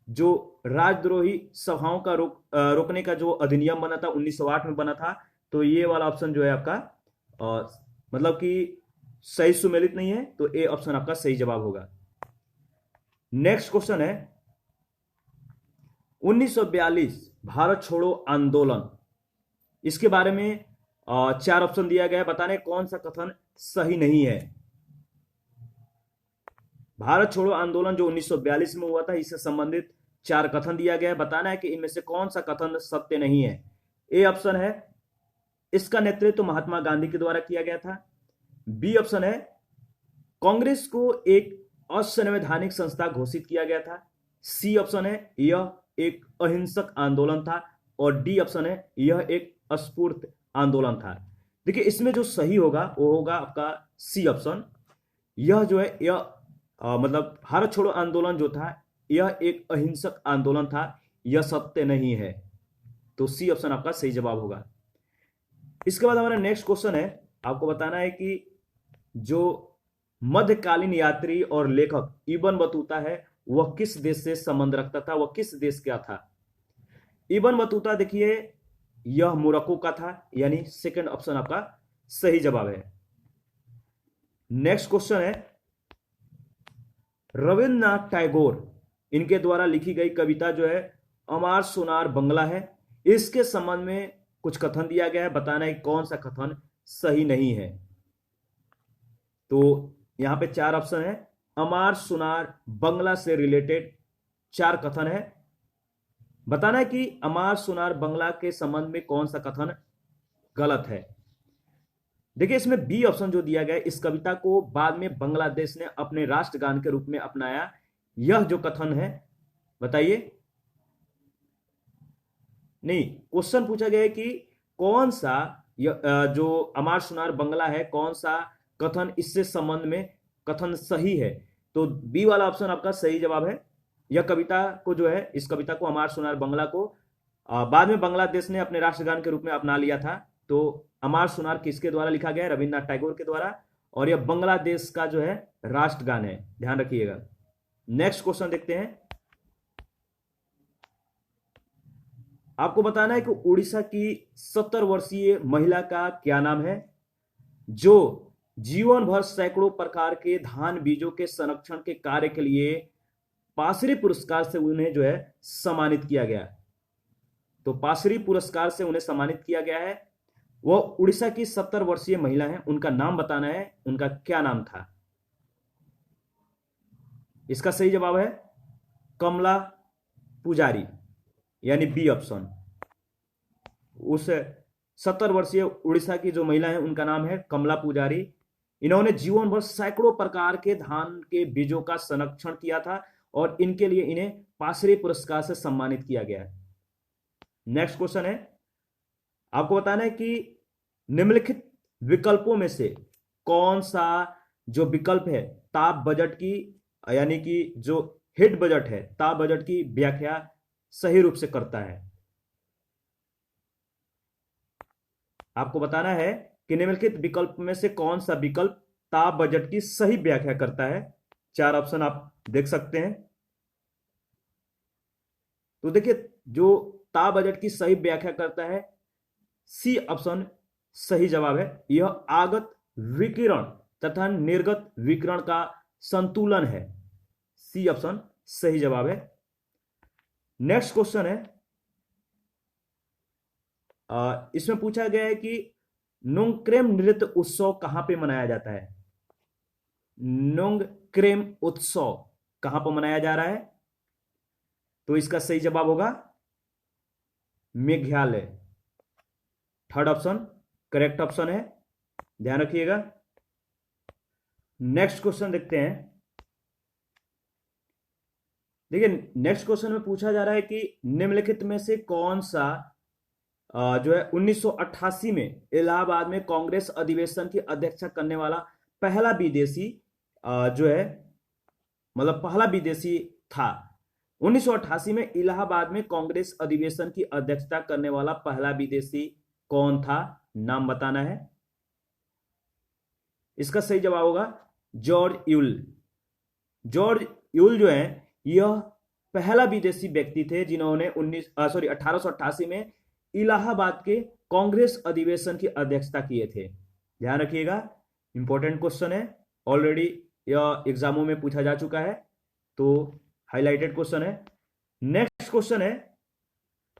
जो राजद्रोही सभाओं का रोकने का जो अधिनियम बना था 1908 में बना था, तो ये वाला ऑप्शन जो है आपका मतलब कि सही सुमेलित नहीं है, तो ए ऑप्शन आपका सही जवाब होगा। नेक्स्ट क्वेश्चन है 1942 भारत छोड़ो आंदोलन, इसके बारे में चार ऑप्शन दिया गया है, बताने कौन सा कथन सही नहीं है। भारत छोड़ो आंदोलन जो 1942 में हुआ था इससे संबंधित चार कथन दिया गया है, बताना है कि इनमें से कौन सा कथन सत्य नहीं है। ए ऑप्शन है इसका नेतृत्व तो महात्मा गांधी के द्वारा किया गया था। बी ऑप्शन है कांग्रेस को एक असंवैधानिक संस्था घोषित किया गया था। सी ऑप्शन है यह एक अहिंसक आंदोलन था, और डी ऑप्शन है यह एक अस्फूर्त आंदोलन था। देखिए इसमें जो सही होगा वो होगा आपका सी ऑप्शन। यह जो है यह मतलब भारत छोड़ो आंदोलन जो था यह एक अहिंसक आंदोलन था, यह सत्य नहीं है। तो सी ऑप्शन आपका सही जवाब होगा। इसके बाद हमारा नेक्स्ट क्वेश्चन है, आपको बताना है कि जो मध्यकालीन यात्री और लेखक इब्न बतूता है वह किस देश से संबंध रखता था, वह किस देश का था। इब्न बतूता देखिए यह मोरक्को का था, यानी सेकंड ऑप्शन आपका सही जवाब है। नेक्स्ट क्वेश्चन है, रविन्द्रनाथ टैगोर इनके द्वारा लिखी गई कविता जो है अमार सोनार बंगला है, इसके संबंध में कुछ कथन दिया गया है, बताना है कौन सा कथन सही नहीं है। तो यहां पे चार ऑप्शन है, अमार सोनार बंगला से रिलेटेड चार कथन है, बताना है कि अमार सोनार बंगला के संबंध में कौन सा कथन गलत है। देखिए इसमें बी ऑप्शन जो दिया गया है, इस कविता को बाद में बांग्लादेश ने अपने राष्ट्रगान के रूप में अपनाया, यह जो कथन है बताइए। नहीं, क्वेश्चन पूछा गया है कि कौन सा जो अमार सोनार बंगला है कौन सा कथन इससे संबंध में कथन सही है। तो बी वाला ऑप्शन आपका सही जवाब है। यह कविता को जो है, इस कविता को अमार सोनार बंगला को बाद में बांग्लादेश ने अपने राष्ट्रगान के रूप में अपना लिया था। तो अमार सोनार किसके द्वारा लिखा गया है, रविन्द्रनाथ टैगोर के द्वारा, और यह बांग्लादेश का जो है राष्ट्रगान है, ध्यान रखिएगा। नेक्स्ट क्वेश्चन देखते हैं, आपको बताना है कि उड़ीसा की 70 वर्षीय महिला का क्या नाम है, जो जीवन भर सैकड़ों प्रकार के धान बीजों के संरक्षण के कार्य के लिए पाशरी पुरस्कार से उन्हें जो है सम्मानित किया गया। तो पाशरी पुरस्कार से उन्हें सम्मानित किया गया है। वह उड़ीसा की 70 वर्षीय महिला है, उनका नाम बताना है, उनका क्या नाम था। इसका सही जवाब है कमला पुजारी, यानी बी ऑप्शन। उस 70 वर्षीय उड़ीसा की जो महिला है उनका नाम है कमला पुजारी। इन्होंने जीवन भर सैकड़ों प्रकार के धान के बीजों का संरक्षण किया था और इनके लिए इन्हें पाशरी पुरस्कार से सम्मानित किया गया है। नेक्स्ट क्वेश्चन है, आपको बताना है कि निम्नलिखित विकल्पों में से कौन सा जो विकल्प है ताप बजट की, यानी कि जो हिट बजट है ताप बजट की व्याख्या सही रूप से करता है। आपको बताना है कि निम्नलिखित विकल्प में से कौन सा विकल्प ताप बजट की सही व्याख्या करता है। चार ऑप्शन आप देख सकते हैं। तो देखिए जो ताप बजट की सही व्याख्या करता है, सी ऑप्शन सही जवाब है। यह आगत विकिरण तथा निर्गत विकिरण का संतुलन है, सी ऑप्शन सही जवाब है। नेक्स्ट क्वेश्चन है, इसमें पूछा गया है कि नोंगक्रेम नृत्य उत्सव कहां पे मनाया जाता है। नोंगक्रेम उत्सव कहां पर मनाया जा रहा है, तो इसका सही जवाब होगा Meghalaya. Third option correct option है, ध्यान रखिएगा। नेक्स्ट क्वेश्चन देखते हैं। देखिए नेक्स्ट क्वेश्चन में पूछा जा रहा है कि निम्नलिखित में से कौन सा जो है 1988 में इलाहाबाद में कांग्रेस अधिवेशन की अध्यक्षता करने वाला पहला विदेशी जो है, मतलब पहला विदेशी था। 1988 में इलाहाबाद में कांग्रेस अधिवेशन की अध्यक्षता करने वाला पहला विदेशी कौन था, नाम बताना है। इसका सही जवाब होगा जॉर्ज यूल। जॉर्ज यूल जो है यह पहला विदेशी व्यक्ति थे जिन्होंने 1888 में इलाहाबाद के कांग्रेस अधिवेशन की अध्यक्षता किए थे। ध्यान रखिएगा, इंपॉर्टेंट क्वेश्चन है, ऑलरेडी यह एग्जामों में पूछा जा चुका है, तो हाईलाइटेड क्वेश्चन है। नेक्स्ट क्वेश्चन है,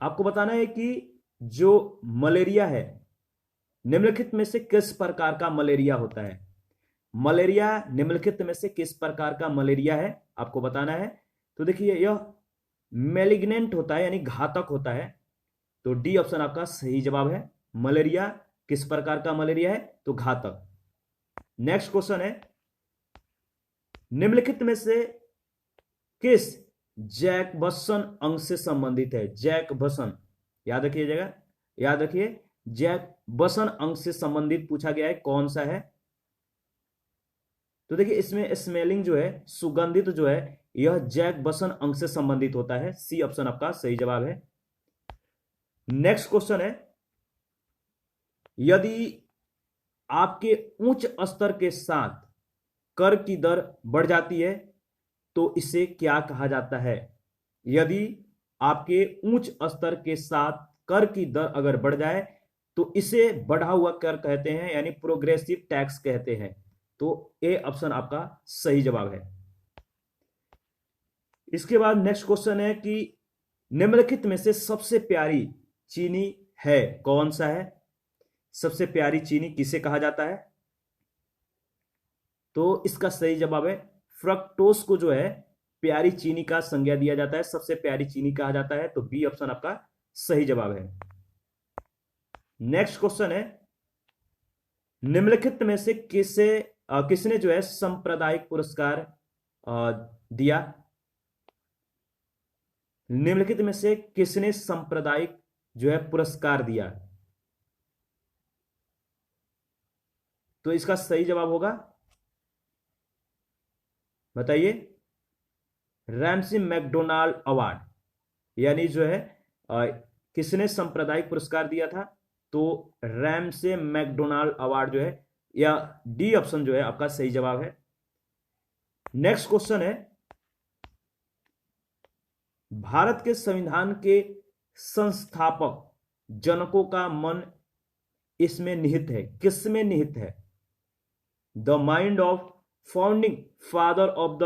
आपको बताना है कि जो मलेरिया है निम्नलिखित में से किस प्रकार का मलेरिया होता है। मलेरिया निम्नलिखित में से किस प्रकार का मलेरिया है आपको बताना है। तो देखिए यह मैलिग्नेंट होता है, यानी घातक होता है। तो डी ऑप्शन आपका सही जवाब है। मलेरिया किस प्रकार का मलेरिया है, तो घातक। नेक्स्ट क्वेश्चन है, निम्नलिखित में से किस जैकबसन अंक से संबंधित है। जैकबसन, याद रखिएगा, याद रखिए, जैकबसन अंक से संबंधित पूछा गया है, कौन सा है? तो देखिए इसमें स्मेलिंग जो है, सुगंधित जो है, यह जैकबसन अंक से संबंधित होता है। सी ऑप्शन आपका सही जवाब है। नेक्स्ट क्वेश्चन है, यदि आपके उच्च स्तर के साथ कर की दर बढ़ जाती है तो इसे क्या कहा जाता है? यदि आपके उच्च स्तर के साथ कर की दर अगर बढ़ जाए तो इसे बढ़ा हुआ कर कहते हैं, यानी प्रोग्रेसिव टैक्स कहते हैं। तो ए ऑप्शन आपका सही जवाब है। इसके बाद नेक्स्ट क्वेश्चन है कि निम्नलिखित में से सबसे प्यारी चीनी है, कौन सा है? सबसे प्यारी चीनी किसे कहा जाता है? तो इसका सही जवाब है, फ्रक्टोज को जो है प्यारी चीनी का संज्ञा दिया जाता है, सबसे प्यारी चीनी कहा जाता है। तो बी ऑप्शन आपका सही जवाब है। नेक्स्ट क्वेश्चन है, निम्नलिखित में से किसने जो है सांप्रदायिक पुरस्कार दिया? निम्नलिखित में से किसने सांप्रदायिक जो है पुरस्कार दिया? तो इसका सही जवाब होगा, बताइए, रैमसी मैकडोनाल्ड अवार्ड, यानी जो है किसने सांप्रदायिक पुरस्कार दिया था? तो रैमसे मैकडोनाल्ड अवार्ड जो है, या डी ऑप्शन जो है आपका सही जवाब है। नेक्स्ट क्वेश्चन है, भारत के संविधान के संस्थापक जनकों का मन इसमें निहित है, किसमें निहित है? The mind of founding father of the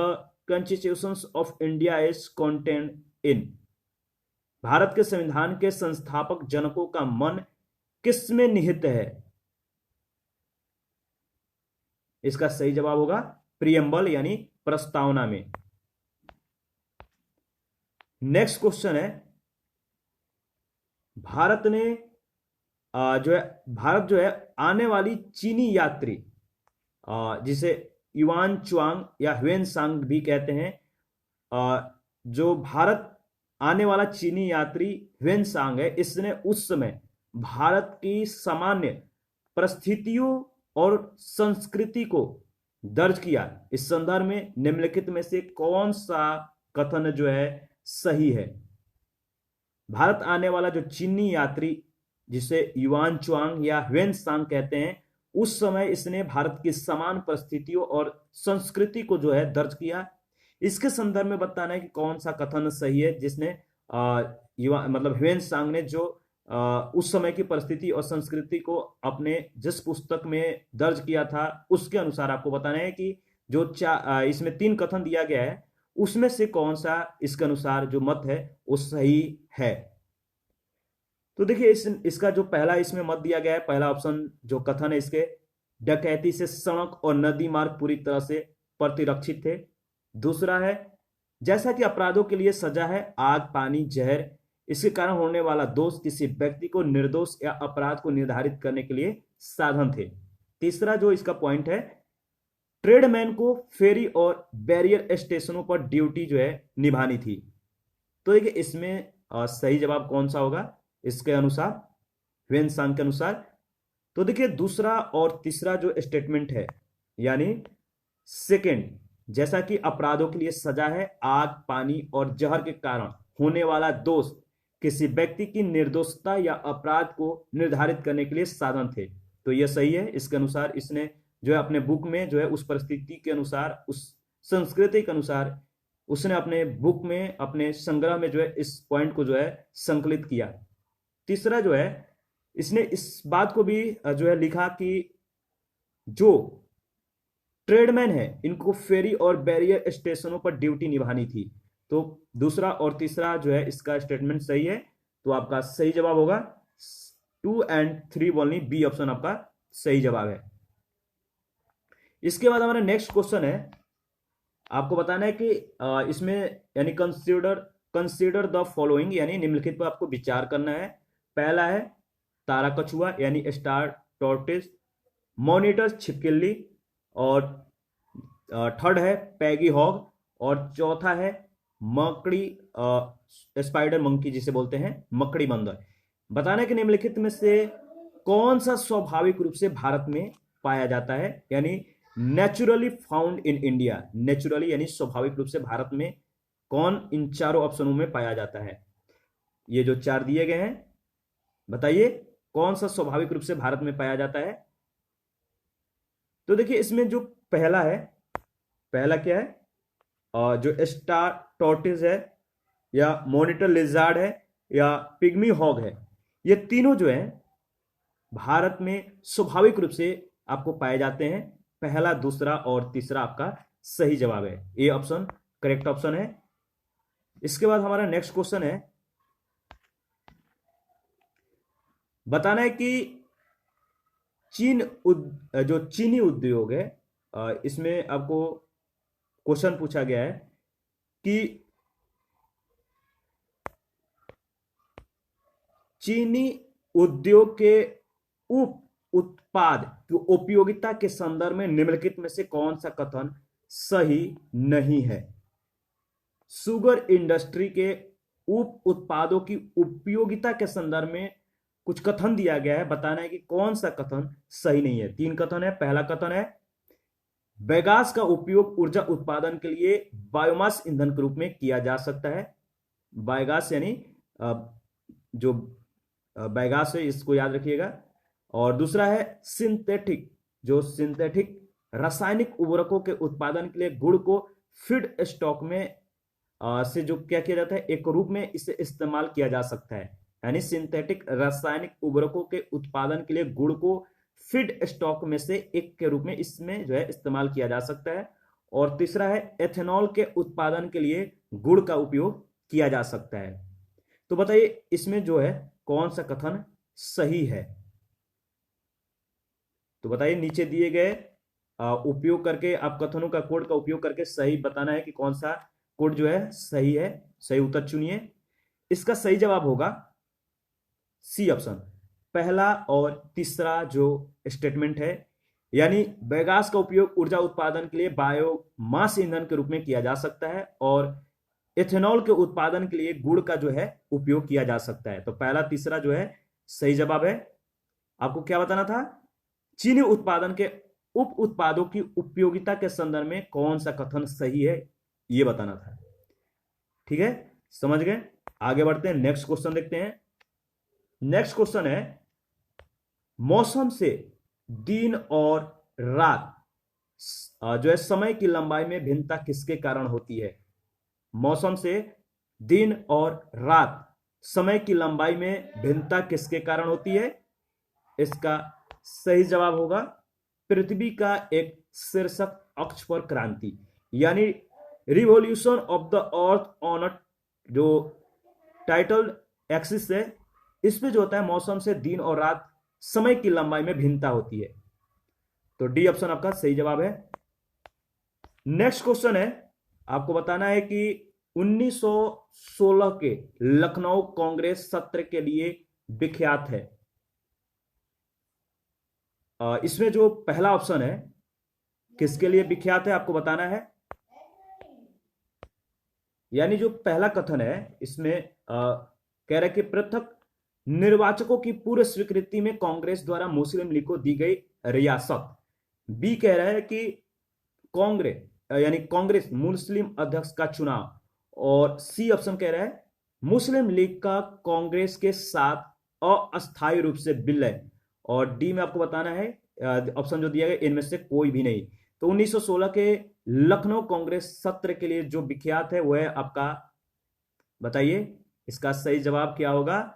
constitution of India is contained in. Bharat के संविधान के संस्थापक जनकों का मन किसमें निहित है? इसका सही जवाब होगा प्रियम्बल, यानी प्रस्तावना में। नेक्स्ट क्वेश्चन है, भारत जो है आने वाली चीनी यात्री, जिसे युआन चुआंग या ह्वेनसांग भी कहते हैं, जो भारत आने वाला चीनी यात्री ह्वेनसांग है, इसने उस समय भारत की सामान्य परिस्थितियों और संस्कृति को दर्ज किया। इस संदर्भ में निम्नलिखित में से कौन सा कथन जो है सही है? भारत आने वाला जो चीनी यात्री, जिसे युआन चुआंग या ह्वेनसांग कहते हैं, उस समय इसने भारत की समान परिस्थितियों और संस्कृति को जो है दर्ज किया। इसके संदर्भ में बताना है कि कौन सा कथन सही है, जिसने मतलब ह्वेनसांग ने जो उस समय की परिस्थिति और संस्कृति को अपने जिस पुस्तक में दर्ज किया था, उसके अनुसार आपको बताना है कि जो इसमें 3 कथन दिया गया है, उसमें से कौन सा इसके अनुसार जो मत है वो सही है। तो देखिए इसका जो पहला इसमें मत दिया गया है, पहला ऑप्शन जो कथन है इसके, डकैती से सड़क और नदी मार्ग पूरी तरह से प्रतिरक्षित थे। दूसरा है, जैसा कि अपराधों के लिए सजा है आग, पानी, जहर, इसके कारण होने वाला दोष किसी व्यक्ति को निर्दोष या अपराध को निर्धारित करने के लिए साधन थे। तीसरा जो इसका पॉइंट है, ट्रेडमैन को फेरी और बैरियर स्टेशनों पर ड्यूटी जो है निभानी थी। तो देखिए इसमें सही जवाब कौन सा होगा इसके अनुसार, ह्वेनसांग के अनुसार? तो देखिए दूसरा और तीसरा जो स्टेटमेंट है, यानी सेकंड, जैसा कि अपराधों के लिए सजा है आग, पानी और जहर के कारण होने वाला दोष किसी व्यक्ति की निर्दोषता या अपराध को निर्धारित करने के लिए साधन थे, तो यह सही है। इसके अनुसार इसने जो है अपने बुक में जो है उस परिस्थिति के अनुसार, उस संस्कृति के अनुसार उसने अपने बुक में, अपने संग्रह में जो है इस पॉइंट को जो है संकलित किया। तीसरा जो है, इसने इस बात को भी जो है लिखा कि जो ट्रेडमैन है इनको फेरी और बैरियर स्टेशनों पर ड्यूटी निभानी थी। तो दूसरा और तीसरा जो है इसका स्टेटमेंट सही है, तो आपका सही जवाब होगा 2 और 3 ओनली, बी ऑप्शन आपका सही जवाब है। इसके बाद हमारा नेक्स्ट क्वेश्चन है, आपको बताना है कि इसमें यानी कंसीडर द फॉलोइंग, यानी निम्नलिखित पर आपको विचार करना है। पहला है तारा कछुआ यानी स्टार टॉर्टिस, मॉनिटर छिपकली, और थर्ड है पैगी हॉग, और चौथा है मकड़ी, स्पाइडर मंकी जिसे बोलते हैं, मकड़ी बंदर। बताना है कि निम्नलिखित में से कौन सा स्वाभाविक रूप से भारत में पाया जाता है, यानी naturally found in India. Naturally यानी स्वाभाविक रूप से भारत में कौन इन चारों ऑप्शनों में पाया जाता है। ये जो चार दिए गए हैं, बताइए कौन सा स्वाभाविक रूप से भारत में पाया जाता है। तो देखिए इसमें जो पहला है, पहला क्या है, जो स्टार टॉर्टिस है, या मॉनिटर लिजार्ड है, या पिग्मी हॉग है, ये तीनों जो है भारत में स्वाभाविक रूप से आपको पाए जाते हैं। पहला, दूसरा और तीसरा आपका सही जवाब है, ए ऑप्शन करेक्ट ऑप्शन है। इसके बाद हमारा नेक्स्ट क्वेश्चन है, बताना है कि जो चीनी उद्योग है, इसमें आपको क्वेश्चन पूछा गया है कि चीनी उद्योग के उप उत्पाद की उपयोगिता के संदर्भ में निम्नलिखित में से कौन सा कथन सही नहीं है। शुगर इंडस्ट्री के उप उत्पादों की उपयोगिता के संदर्भ में कुछ कथन दिया गया है, बताना है कि कौन सा कथन सही नहीं है। तीन कथन है। पहला कथन है, बायोगैस का उपयोग ऊर्जा उत्पादन के लिए बायोमास ईंधन के रूप में किया जा सकता है। बायोगैस यानी जो बायोगैस है, इसको याद रखिएगा। और दूसरा है सिंथेटिक, जो सिंथेटिक रासायनिक उर्वरकों के उत्पादन के लिए गुड़ को फीड स्टॉक में से जो क्या किया जाता है, एक रूप में इसे इस्तेमाल किया जा सकता है। यानी सिंथेटिक रासायनिक उर्वरकों के उत्पादन के लिए गुड़ को फीड स्टॉक में से एक के रूप में इसमें जो है इस्तेमाल किया जा सकता है। और तीसरा है एथेनॉल के उत्पादन के लिए गुड़ का उपयोग किया जा सकता है। तो बताइए इसमें जो है कौन सा कथन सही है। तो बताइए नीचे दिए गए उपयोग करके आप कथनों का कोड का उपयोग करके सही बताना है कि कौन सा कोड जो है सही है। सही उत्तर चुनिए। इसका सही जवाब होगा सी ऑप्शन, पहला और तीसरा जो स्टेटमेंट है, यानी बायोगैस का उपयोग ऊर्जा उत्पादन के लिए बायोमास ईंधन के रूप में किया जा सकता है और एथेनॉल के उत्पादन के लिए गुड़ का जो है उपयोग किया जा सकता है। तो पहला तीसरा जो है सही जवाब है। आपको क्या बताना था, चीनी उत्पादन के उप उत्पादों की उपयोगिता के संदर्भ में कौन सा कथन सही है, यह बताना था। ठीक है, समझ गए। आगे बढ़ते हैं, नेक्स्ट क्वेश्चन देखते हैं। नेक्स्ट क्वेश्चन है, मौसम से दिन और रात जो है समय की लंबाई में भिन्नता किसके कारण होती है। मौसम से दिन और रात समय की लंबाई में भिन्नता किसके कारण होती है। इसका सही जवाब होगा पृथ्वी का एक शीर्षक अक्ष पर क्रांति, यानी revolution of the earth on a जो टाइटल एक्सिस है, इसमें जो होता है मौसम से दिन और रात समय की लंबाई में भिन्नता होती है। तो डी ऑप्शन आपका सही जवाब है। नेक्स्ट क्वेश्चन है, आपको बताना है कि 1916 के लखनऊ कांग्रेस सत्र के लिए विख्यात है। इसमें जो पहला ऑप्शन है किसके लिए विख्यात है आपको बताना है। यानी जो पहला कथन है इसमें कह रहा है कि पृथक निर्वाचकों की पूर्व स्वीकृति में कांग्रेस द्वारा मुस्लिम लीग को दी गई रियासत। बी कह रहा है कि कांग्रेस मुस्लिम अध्यक्ष का चुनाव। और सी ऑप्शन कह रहा है मुस्लिम लीग का कांग्रेस के साथ अस्थायी रूप से विलय। और डी में आपको बताना है ऑप्शन जो दिया गया इनमें से कोई भी नहीं। तो 1916 के लखनऊ कांग्रेस सत्र के लिए जो विख्यात है वह है आपका, बताइए इसका सही जवाब क्या होगा।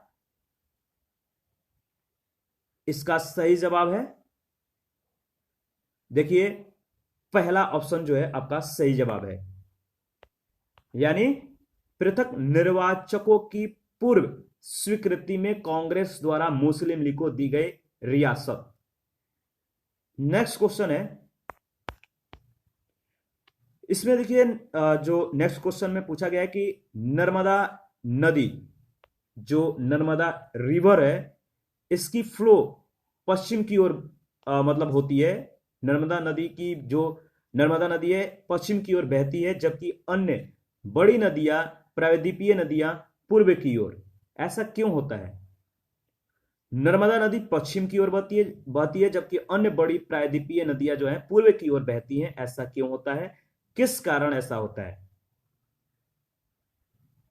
इसका सही जवाब है, देखिए पहला ऑप्शन जो है आपका सही जवाब है, यानी पृथक निर्वाचकों की पूर्व स्वीकृति में कांग्रेस द्वारा मुस्लिम लीग को दी गई रियासत। नेक्स्ट क्वेश्चन है, इसमें देखिए जो नेक्स्ट क्वेश्चन में पूछा गया है कि नर्मदा नदी, जो नर्मदा रिवर है, इसकी फ्लो पश्चिम की ओर मतलब होती है। नर्मदा नदी की जो नर्मदा नदी है पश्चिम की ओर बहती है, जबकि अन्य बड़ी नदियां, प्रायद्वीपीय नदियां पूर्व की ओर। ऐसा क्यों होता है? नर्मदा नदी पश्चिम की ओर बहती है जबकि अन्य बड़ी प्रायद्वीपीय नदियां जो है पूर्व की ओर बहती हैं। ऐसा क्यों होता है? किस कारण ऐसा होता है?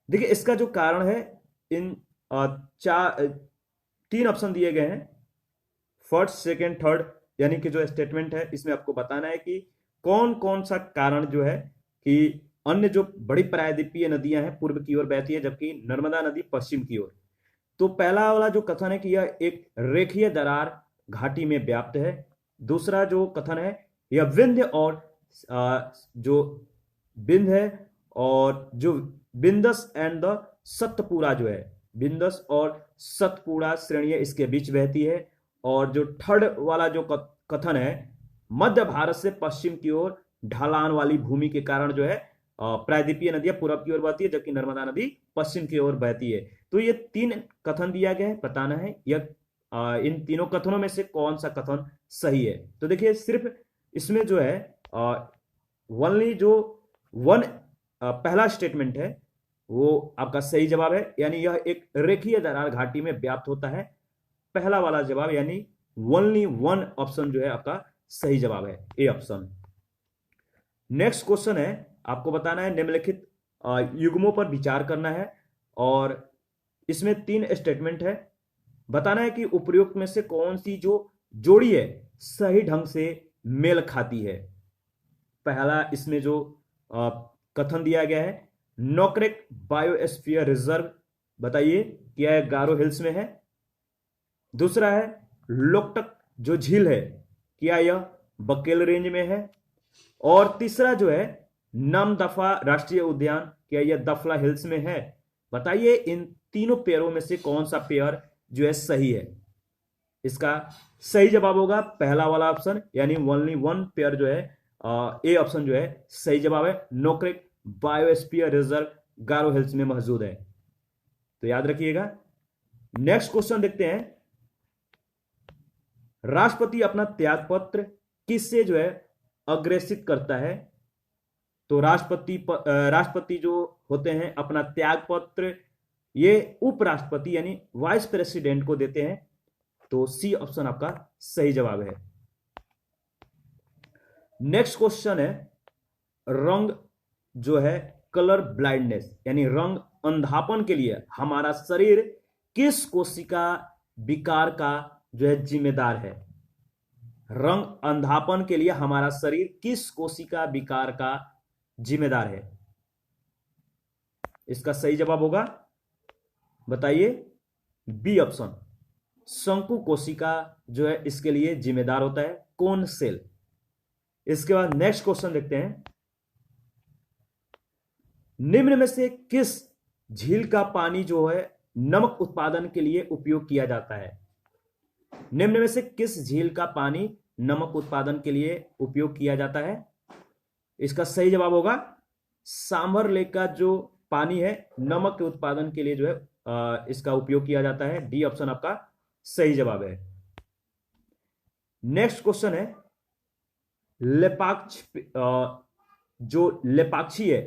देखिए, इसका जो कारण है, इन चार 3 ऑप्शन दिए गए हैं, फर्स्ट, सेकेंड, थर्ड, यानी कि जो स्टेटमेंट है इसमें आपको बताना है कि कौन कौन सा कारण जो है कि अन्य जो बड़ी प्रायद्वीपीय नदियां हैं पूर्व की ओर बहती है जबकि नर्मदा नदी पश्चिम की ओर। तो पहला वाला जो कथन है कि यह एक रेखीय दरार घाटी में व्याप्त है। दूसरा जो कथन है, यह विंध्य और जो विंध्य है और जो विंदस एंड द सतपुड़ा जो है, विंदस और सतपुड़ा श्रेणी इसके बीच बहती है। और जो थर्ड वाला जो कथन है, मध्य भारत से पश्चिम की ओर ढलान वाली भूमि के कारण जो है प्रायद्वीपीय नदियां पूर्व की ओर बहती है जबकि नर्मदा नदी पश्चिम की ओर बहती है। तो ये 3 कथन दिया गया है, बताना है यह इन तीनों कथनों में से कौन सा कथन सही है। तो देखिए, सिर्फ इसमें जो है वनली जो वन पहला स्टेटमेंट है वो आपका सही जवाब है, यानी यह एक रेखीय दरार घाटी में व्याप्त होता है। पहला वाला जवाब यानी ओनली वन ऑप्शन जो है आपका सही जवाब है, ए ऑप्शन। नेक्स्ट क्वेश्चन है, आपको बताना है निम्नलिखित युग्मों पर विचार करना है और इसमें 3 स्टेटमेंट है। बताना है कि उपयुक्त में से कौन सी जो जोड़ी है सही ढंग से मेल खाती है। पहला इसमें जो कथन दिया गया है, नोकरेक बायोस्फीयर रिजर्व, बताइए क्या यह गारो हिल्स में है। दूसरा है लोकटक जो झील है, क्या यह बकेल रेंज में है। और तीसरा जो है नामदफा राष्ट्रीय उद्यान, क्या यह दफला हिल्स में है। बताइए इन तीनों पेयरों में से कौन सा पेयर जो है सही है। इसका सही जवाब होगा पहला वाला ऑप्शन, यानी ओनली वन पेयर जो है, ए ऑप्शन जो है सही जवाब है। नोकरेक बायोस्फीयर रिजर्व गारो हिल्स में मौजूद है, तो याद रखिएगा। नेक्स्ट क्वेश्चन देखते हैं, राष्ट्रपति अपना त्यागपत्र किससे जो है अग्रेसित करता है। तो राष्ट्रपति जो होते हैं अपना त्यागपत्र ये उपराष्ट्रपति यानी वाइस प्रेसिडेंट को देते हैं। तो सी ऑप्शन आपका सही जवाब है। नेक्स्ट क्वेश्चन है, रंग जो है कलर ब्लाइंडनेस यानी रंग अंधापन के लिए हमारा शरीर किस कोशिका विकार का जो है जिम्मेदार है। रंग अंधापन के लिए हमारा शरीर किस कोशिका विकार का जिम्मेदार है। इसका सही जवाब होगा, बताइए, बी ऑप्शन, शंकु कोशिका जो है इसके लिए जिम्मेदार होता है, कोन सेल। इसके बाद नेक्स्ट क्वेश्चन देखते हैं, निम्न में से किस झील का पानी जो है नमक उत्पादन के लिए उपयोग किया जाता है। निम्न में से किस झील का पानी नमक उत्पादन के लिए उपयोग किया जाता है। इसका सही जवाब होगा सांभर लेक का जो पानी है नमक के उत्पादन के लिए जो है इसका उपयोग किया जाता है। डी ऑप्शन आपका सही जवाब है। नेक्स्ट क्वेश्चन है, लेपाक्ष जो लेपाक्षी है,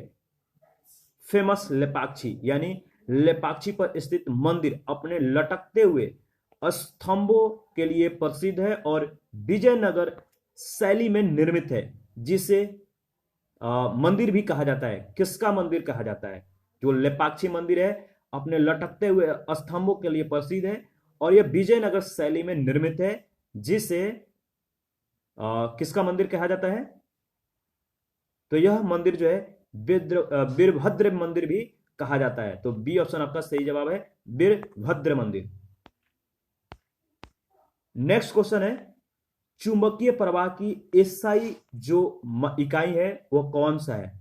फेमस लेपाक्षी यानी लेपाक्षी पर स्थित मंदिर अपने लटकते हुए स्तंभों के लिए प्रसिद्ध है और विजयनगर शैली में निर्मित है, जिसे मंदिर भी कहा जाता है। किसका मंदिर कहा जाता है। जो लेपाक्षी मंदिर है अपने लटकते हुए स्तंभों के लिए प्रसिद्ध है और यह विजयनगर शैली में निर्मित है, जिसे किसका मंदिर कहा जाता है। तो यह मंदिर जो है वीरभद्र मंदिर भी कहा जाता है। तो बी ऑप्शन आपका सही जवाब है, वीरभद्र मंदिर। नेक्स्ट क्वेश्चन है, चुंबकीय प्रवाह की एसआई जो इकाई है वो कौन सा है।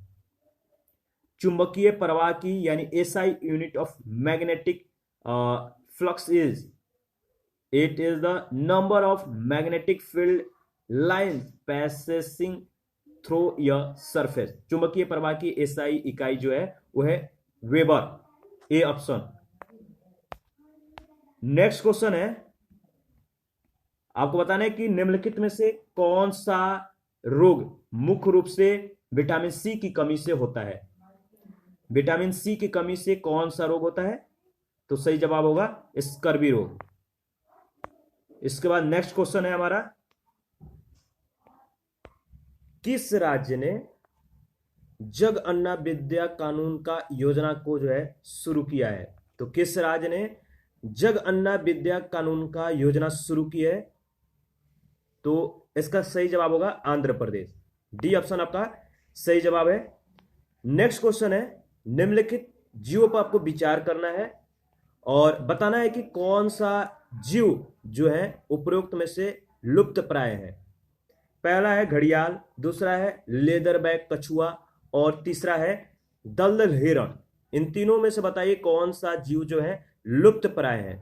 चुंबकीय प्रवाह की यानी SI unit of magnetic flux is, it is the number of magnetic field lines passing through a surface. चुंबकीय प्रवाह की एसआई इकाई जो है वो है weber, A option. Next question है, आपको बताना है कि निम्नलिखित में से कौन सा रोग मुख्य रूप से विटामिन सी की कमी से होता है। विटामिन सी की कमी से कौन सा रोग होता है? तो सही जवाब होगा स्कर्वी रोग। इसके बाद नेक्स्ट क्वेश्चन है हमारा, किस राज्य ने जग अन्ना विद्या कानून का योजना को जो है शुरू किया है? तो किस राज्य ने जग अन्ना विद्या कानून का योजना शुरू की है? तो इसका सही जवाब होगा आंध्र प्रदेश। डी ऑप्शन आपका सही जवाब है। नेक्स्ट क्वेश्चन है, निम्नलिखित जीवों पर आपको विचार करना है और बताना है कि कौन सा जीव जो है उपरोक्त में से लुप्त प्राय है। पहला है घड़ियाल, दूसरा है लेदरबैक कछुआ और तीसरा है दलदल हिरण। इन तीनों में से बताइए कौन सा जीव जो है लुप्त प्राय है।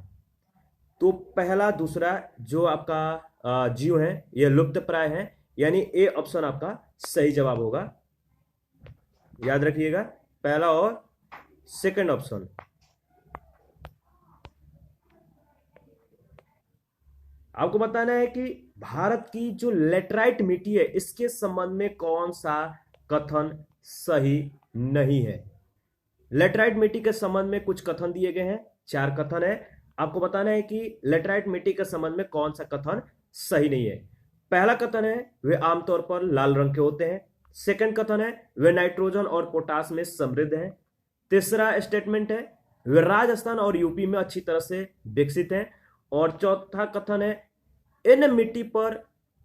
तो पहला दूसरा जो आपका जीव है यह लुप्त प्राय है, यानी ए ऑप्शन आपका सही जवाब होगा। याद रखिएगा, पहला और सेकंड ऑप्शन। आपको बताना है कि भारत की जो लेटराइट मिट्टी है इसके संबंध में कौन सा कथन सही नहीं है। लेटराइट मिट्टी के संबंध में कुछ कथन दिए गए हैं, 4 कथन है। आपको बताना है कि लेटराइट मिट्टी के संबंध में कौन सा कथन सही नहीं है। पहला कथन है वे आमतौर पर लाल रंग के होते हैं। सेकंड कथन है वे नाइट्रोजन और पोटास में समृद्ध हैं। तीसरा स्टेटमेंट है वे राजस्थान और यूपी में अच्छी तरह से विकसित हैं। और चौथा कथन है इन मिट्टी पर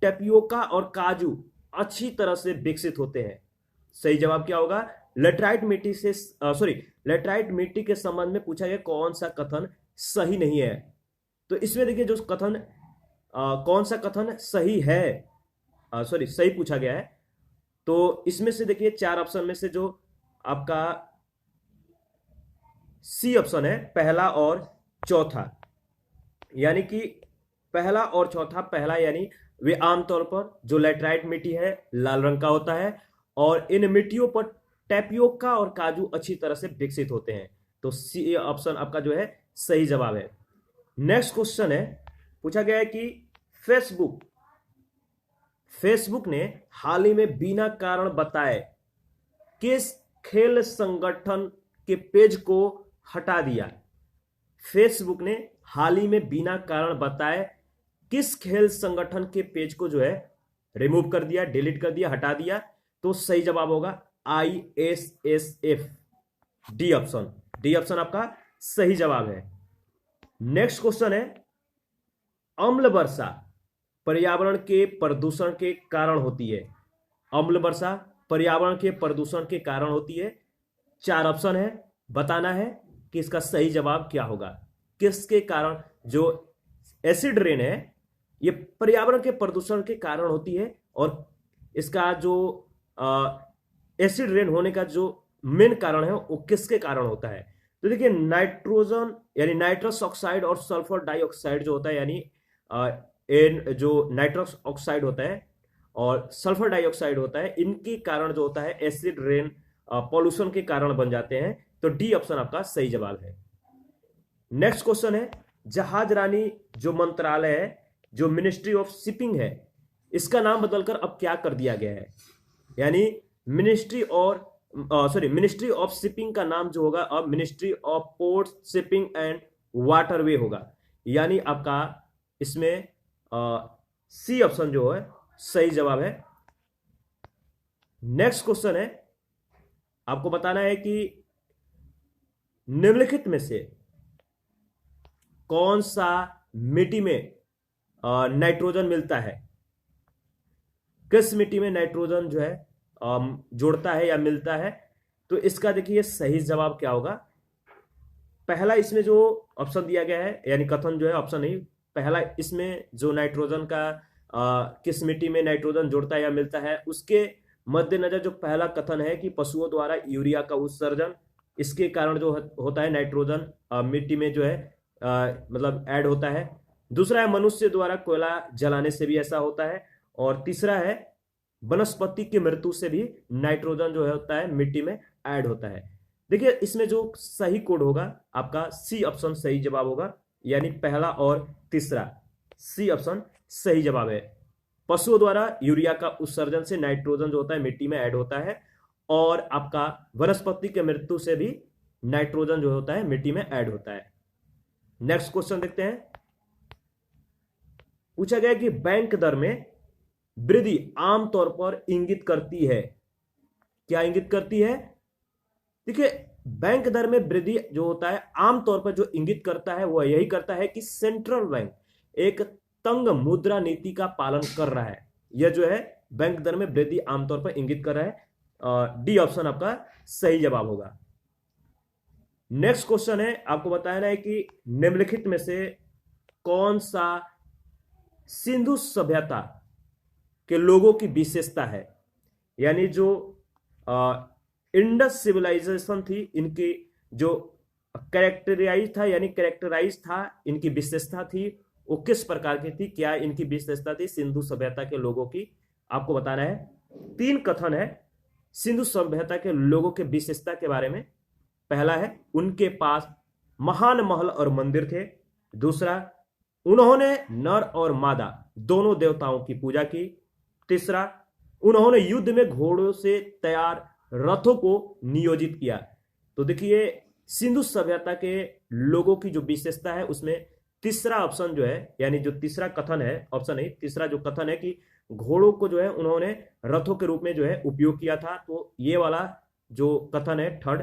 टेपियोका और काजू अच्छी तरह से विकसित होते हैं। सही जवाब क्या होगा? लेटराइट मिट्टी से लेटराइट मिट्टी के संबंध में पूछा गया कौन सा कथन सही नहीं है। तो इसमें देखिए जो कथन कौन सा कथन सही है, सही पूछा गया है। तो इसमें से देखिए 4 ऑप्शन में से जो आपका सी ऑप्शन है पहला और चौथा, यानी कि पहला और चौथा। पहला यानी वे आमतौर पर जो लेटराइट मिट्टी है लाल रंग का होता है और इन मिट्टियों पर टेपियोका और काजू अच्छी तरह से विकसित होते हैं। तो सी ऑप्शन आपका जो है सही जवाब है। नेक्स्ट क्वेश्चन है, पूछा गया है कि फेसबुक ने हाल ही में बिना कारण बताए किस खेल संगठन के पेज को हटा दिया? फेसबुक ने हाल ही में बिना कारण बताए किस खेल संगठन के पेज को जो है रिमूव कर दिया, डिलीट कर दिया, हटा दिया? तो सही जवाब होगा ISSF, D option. D option आपका सही जवाब है। नेक्स्ट क्वेश्चन है, अम्ल वर्षा पर्यावरण के प्रदूषण के कारण होती है। अम्ल वर्षा पर्यावरण के प्रदूषण के कारण होती है। 4 ऑप्शन है, बताना है कि इसका सही जवाब क्या होगा। किसके कारण? जो एसिड रेन है ये पर्यावरण के प्रदूषण के कारण होती है और इसका जो एसिड रेन होने का जो मेन कारण है वो किसके कारण होता है? तो देखिए नाइट्रोजन यानी नाइट्रस ऑक्साइड और सल्फर डाइऑक्साइड जो होता है, यानी जो नाइट्रस ऑक्साइड होता है और सल्फर डाइऑक्साइड होता है, इनके कारण जो होता है एसिड रेन पॉल्यूशन के कारण बन जाते हैं। तो डी ऑप्शन आपका सही जवाब है। नेक्स्ट क्वेश्चन है, जहाज रानी जो मंत्रालय है, जो मिनिस्ट्री ऑफ शिपिंग है, इसका नाम बदलकर अब क्या कर दिया गया है? यानी मिनिस्ट्री ऑफ शिपिंग का नाम जो होगा अब ministry of port shipping and waterway होगा। यानी आपका इसमें सी ऑप्शन जो है सही जवाब है। नेक्स्ट क्वेश्चन है, आपको बताना है कि निम्नलिखित में से कौन सा मिट्टी में नाइट्रोजन मिलता है? किस मिट्टी में नाइट्रोजन जो है जोड़ता है या मिलता है? तो इसका देखिए सही जवाब क्या होगा। पहला इसमें जो ऑप्शन दिया गया है, यानी कथन जो है ऑप्शन नहीं, पहला इसमें जो नाइट्रोजन का किस मिट्टी में नाइट्रोजन जोड़ता है या मिलता है, उसके मद्देनजर जो पहला कथन है कि पशुओं द्वारा यूरिया का उत्सर्जन, इसके कारण जो होता है नाइट्रोजन मिट्टी में जो है मतलब ऐड होता है। दूसरा है मनुष्य द्वारा कोयला जलाने से भी ऐसा होता है। और तीसरा है वनस्पति की मृत्यु से भी नाइट्रोजन जो होता है मिट्टी में ऐड होता है। देखिए इसमें जो सही कोड होगा आपका सी ऑप्शन सही जवाब होगा, यानी पहला और तीसरा सी ऑप्शन सही जवाब है। पशुओं द्वारा यूरिया का उत्सर्जन से नाइट्रोजन जो होता है मिट्टी में ऐड होता है और आपका वनस्पति के मृत्यु से भी नाइट्रोजन जो होता है मिट्टी में ऐड होता है। नेक्स्ट क्वेश्चन देखते हैं। पूछा गया कि बैंक दर में वृद्धि आमतौर पर इंगित करती है, क्या इंगित करती है? देखिए, बैंक दर में वृद्धि जो होता है आमतौर पर जो इंगित करता है वह यही करता है कि सेंट्रल बैंक एक तंग मुद्रा नीति का पालन कर रहा है। यह जो है बैंक दर में वृद्धि आमतौर पर इंगित कर रहा है। डी ऑप्शन आपका सही जवाब होगा। नेक्स्ट क्वेश्चन है, आपको बताना है कि निम्नलिखित में से कौन सा सिंधु सभ्यता के लोगों की विशेषता है, यानी जो इंडस सिविलाइजेशन थी इनकी जो कैरेक्टराइज था इनकी विशेषता थी वो किस प्रकार की थी, क्या इनकी विशेषता थी सिंधु सभ्यता के लोगों की, आपको बताना है। 3 कथन है सिंधु सभ्यता के लोगों के विशेषता के बारे में। पहला है उनके पास महान महल और मंदिर थे। दूसरा, उन्होंने नर और मादा दोनों देवताओं की पूजा की। तीसरा, उन्होंने युद्ध में घोड़ों से तैयार रथों को नियोजित किया। तो देखिए, सिंधु सभ्यता के लोगों की जो विशेषता है उसमें तीसरा ऑप्शन जो है, यानी जो तीसरा कथन है, ऑप्शन नहीं, तीसरा जो कथन है कि घोड़ों को जो है उन्होंने रथों के रूप में जो है उपयोग किया था, तो ये वाला जो कथन है थर्ड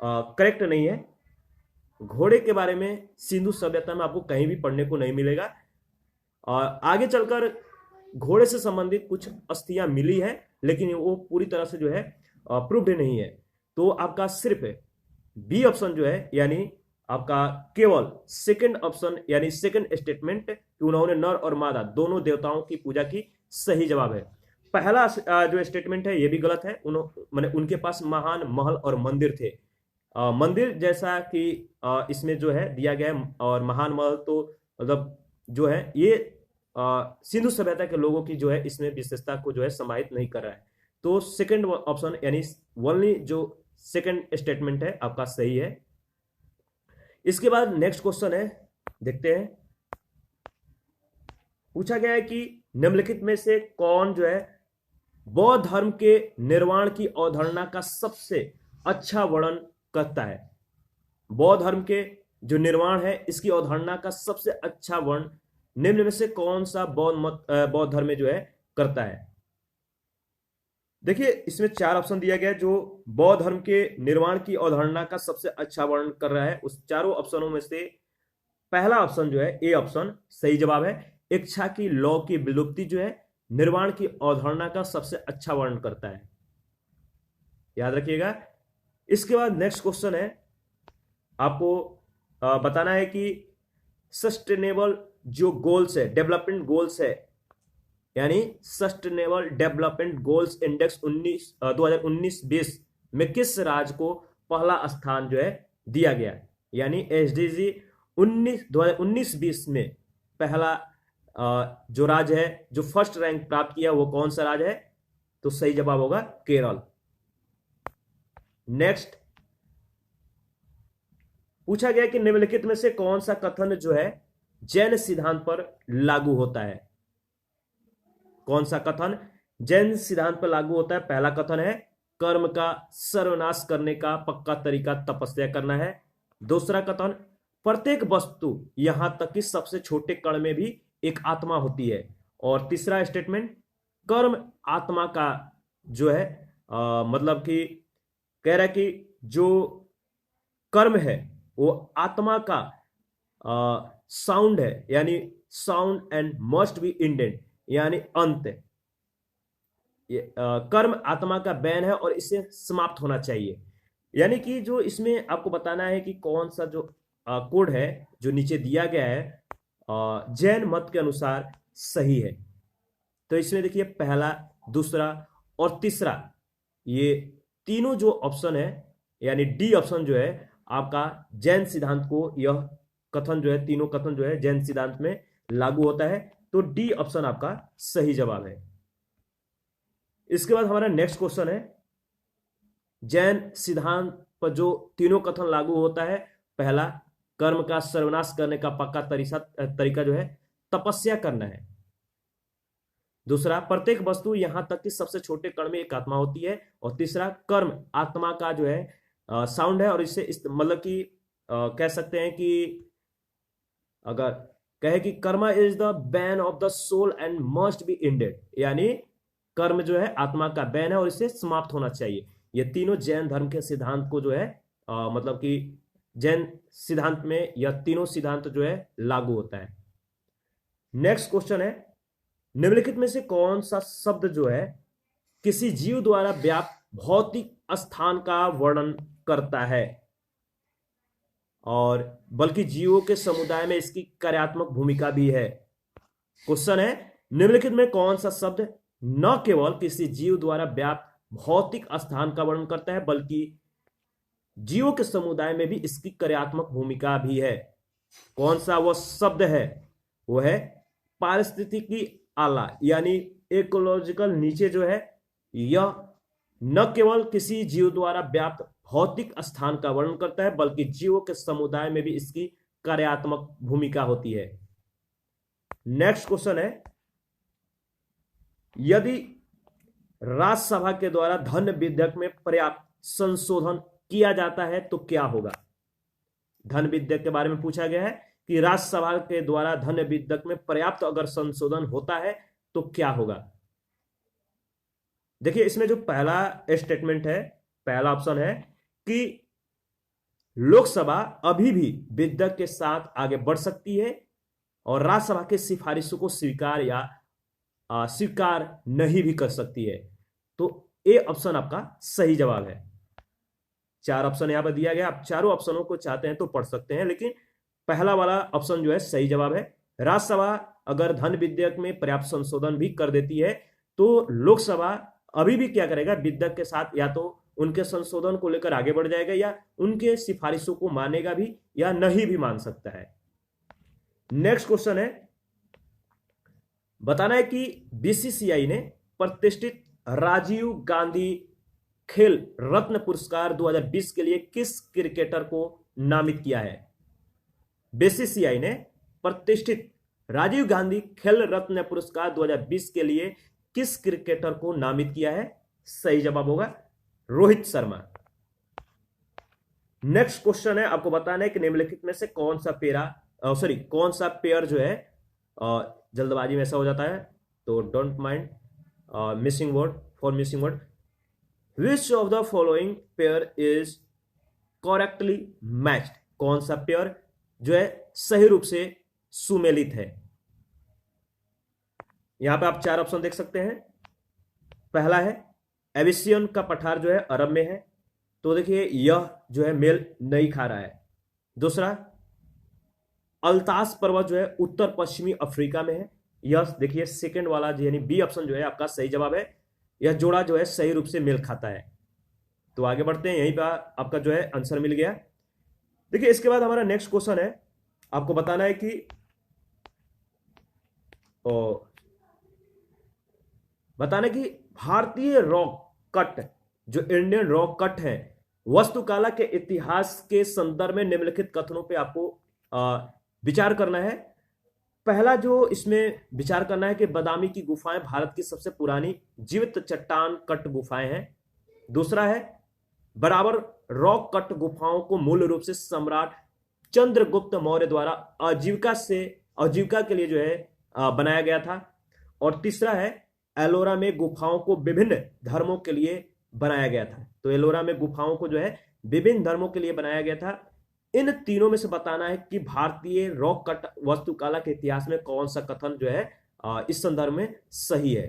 करेक्ट नहीं है। घोड़े के बारे में सिंधु सभ्यता में आपको कहीं भी पढ़ने को नहीं मिलेगा। और आगे चलकर घोड़े से संबंधित कुछ अस्थियां मिली है लेकिन वो पूरी तरह से जो है प्रूव्ड नहीं है। तो आपका सिर्फ बी ऑप्शन जो है, यानी आपका केवल सेकंड ऑप्शन यानी सेकंड स्टेटमेंट कि उन्होंने नर और मादा दोनों देवताओं की पूजा की, सही जवाब है। पहला जो स्टेटमेंट है ये भी गलत है। माने उनके पास महान महल और मंदिर थे। मंदिर जैसा कि इसमें जो है दिया गया है, और महान महल तो मतलब जो है ये सिंधु सभ्यता के लोगों की जो है इसमें विशेषता को जो है समाहित नहीं कर रहा है। तो सेकंड ऑप्शन यानी ओनली जो सेकंड स्टेटमेंट है आपका सही है। इसके बाद नेक्स्ट क्वेश्चन है, देखते हैं। पूछा गया है कि निम्नलिखित में से कौन जो है बौद्ध धर्म के निर्वाण की अवधारणा का सबसे अच्छा वर्णन करता है। बौद्ध धर्म के जो निर्वाण है इसकी अवधारणा का सबसे अच्छा वर्णन निम्न में से कौन सा बौद्ध धर्म में जो है करता है? देखिए, इसमें 4 ऑप्शन दिया गया है जो बौद्ध धर्म के निर्माण की अवधारणा का सबसे अच्छा वर्णन कर रहा है। उस चारों ऑप्शनों में से पहला ऑप्शन जो है ए ऑप्शन सही जवाब है। इच्छा की लौ की विलुप्ति जो है निर्वाण की अवधारणा का सबसे अच्छा वर्णन करता है, याद रखिएगा। इसके बाद नेक्स्ट क्वेश्चन है, आपको बताना है कि सस्टेनेबल जो गोल्स है, डेवलपमेंट गोल्स है, यानी सस्टेनेबल डेवलपमेंट गोल्स इंडेक्स 2019-20 में किस राज्य को पहला स्थान जो है दिया गया, यानी एसडीजी 2019-20 में पहला जो राज्य है जो फर्स्ट रैंक प्राप्त किया वो कौन सा राज्य है? तो सही जवाब होगा केरल। नेक्स्ट पूछा गया कि निम्नलिखित में से कौन सा कथन जो है जैन सिद्धांत पर लागू होता है? कौन सा कथन जैन सिद्धांत पर लागू होता है? पहला कथन है कर्म का सर्वनाश करने का पक्का तरीका तपस्या करना है। दूसरा कथन प्रत्येक वस्तु यहां तक कि सबसे छोटे कण में भी एक आत्मा होती है। और तीसरा स्टेटमेंट कर्म आत्मा का जो है मतलब कि कह रहा है कि जो कर्म है वो आत्मा का साउंड है, यानी sound and must B ended, यानी अंत। कर्म आत्मा का बैन है और इसे समाप्त होना चाहिए। यानी कि जो इसमें आपको बताना है कि कौन सा जो कोड है जो नीचे दिया गया है जैन मत के अनुसार सही है। तो इसमें देखिए पहला, दूसरा और तीसरा ये तीनों जो ऑप्शन है, यानी डी ऑप्शन जो है आपका जैन सिद्धांत को, यह कथन जो है तीनों कथन जो है जैन सिद्धांत में लागू होता है। तो डी ऑप्शन आपका सही जवाब है। इसके बाद हमारा नेक्स्ट क्वेश्चन है, जैन सिद्धांत पर जो तीनों कथन लागू होता है, पहला कर्म का सर्वनाश करने का पक्का तरीका जो है तपस्या करना है। दूसरा, प्रत्येक वस्तु यहां तक कि सबसे छोटे कण में एक आत्मा होती है। और तीसरा, कर्म आत्मा का जो है साउंड है, और इससे मतलब कि कह सकते हैं कि अगर कहे कि karma is the bane of the soul and must be ended, यानी कर्म जो है आत्मा का बैन है और इसे समाप्त होना चाहिए। ये तीनों जैन धर्म के सिद्धांत को जो है मतलब कि जैन सिद्धांत में यह तीनों सिद्धांत जो है लागू होता है। नेक्स्ट क्वेश्चन है, निम्नलिखित में से कौन सा शब्द जो है किसी जीव द्वारा व्याप्त भौतिक स्थान का वर्णन करता है, और बल्कि जीवों के समुदाय में इसकी कार्यात्मक भूमिका भी है। क्वेश्चन है, निम्नलिखित में कौन सा शब्द न केवल किसी जीव द्वारा व्याप्त भौतिक स्थान का वर्णन करता है बल्कि जीवों के समुदाय में भी इसकी कार्यात्मक भूमिका भी है। कौन सा वह शब्द है? वो है पारिस्थितिकी आला, यानी इकोलॉजिकल नीचे जो है यह न केवल किसी जीव द्वारा व्याप्त भौतिक स्थान का वर्णन करता है बल्कि जीवों के समुदाय में भी इसकी कार्यात्मक भूमिका होती है। नेक्स्ट क्वेश्चन है, यदि राज्यसभा के द्वारा धन विधेयक में पर्याप्त संशोधन किया जाता है तो क्या होगा? धन विधेयक के बारे में पूछा गया है कि राज्यसभा के द्वारा धन विधेयक में पर्याप्त अगर संशोधन होता है तो क्या होगा। देखिए, इसमें जो पहला स्टेटमेंट है, पहला ऑप्शन है कि लोकसभा अभी भी विधेयक के साथ आगे बढ़ सकती है और राज्यसभा के सिफारिशों को स्वीकार या स्वीकार नहीं भी कर सकती है। तो ए ऑप्शन आपका सही जवाब है। 4 ऑप्शन यहां पर दिया गया, आप चारों ऑप्शनों को चाहते हैं तो पढ़ सकते हैं, लेकिन पहला वाला ऑप्शन जो है सही जवाब है। राज्यसभा अगर धन विधेयक में पर्याप्त संशोधन भी कर देती है तो लोकसभा अभी भी क्या करेगा, विधेयक के साथ या तो उनके संशोधन को लेकर आगे बढ़ जाएगा या उनके सिफारिशों को मानेगा भी या नहीं भी मान सकता है। नेक्स्ट क्वेश्चन है, बताना है कि बीसीसीआई ने प्रतिष्ठित राजीव गांधी खेल रत्न पुरस्कार 2020 के लिए किस क्रिकेटर को नामित किया है। बीसीसीआई ने प्रतिष्ठित राजीव गांधी खेल रत्न पुरस्कार 2020 के लिए किस क्रिकेटर को नामित किया है? सही जवाब होगा रोहित शर्मा। नेक्स्ट क्वेश्चन है, आपको बताना है कि निम्नलिखित में से कौन सा पेयर जो है जल्दबाजी में ऐसा हो जाता है तो don't mind missing word which of the following pair is correctly matched. कौन सा पेयर जो है सही रूप से सुमेलित है? यहां पे आप 4 ऑप्शन देख सकते हैं। पहला है एबिसियन का पठार जो है अरब में है, तो देखिए यह जो है मेल नहीं खा रहा है। दूसरा, अल्तास पर्वत जो है उत्तर पश्चिमी अफ्रीका में है, यह देखिए सेकंड वाला यानी बी ऑप्शन जो है आपका सही जवाब है। यह जोड़ा जो है सही रूप से मेल खाता है। तो आगे बढ़ते हैं, यहीं पर आपका जो है आंसर मिल गया। देखिए, इसके बाद हमारा नेक्स्ट क्वेश्चन है, आपको बताना है कि भारतीय रॉक कट जो इंडियन रॉक कट है वास्तुकला के इतिहास के संदर्भ में निम्नलिखित कथनों पे आपको विचार करना है। पहला जो इसमें विचार करना है कि बादामी की गुफाएं भारत की सबसे पुरानी जीवित चट्टान कट गुफाएं हैं। दूसरा है बराबर रॉक कट गुफाओं को मूल रूप से सम्राट चंद्रगुप्त मौर्य द्वारा आजीविका के लिए जो है बनाया गया था। और तीसरा है एलोरा में गुफाओं को विभिन्न धर्मों के लिए बनाया गया था। तो एलोरा में गुफाओं को जो है विभिन्न धर्मों के लिए बनाया गया था। इन तीनों में से बताना है कि भारतीय रॉक कट वास्तुकला के इतिहास में कौन सा कथन जो है इस संदर्भ में सही है।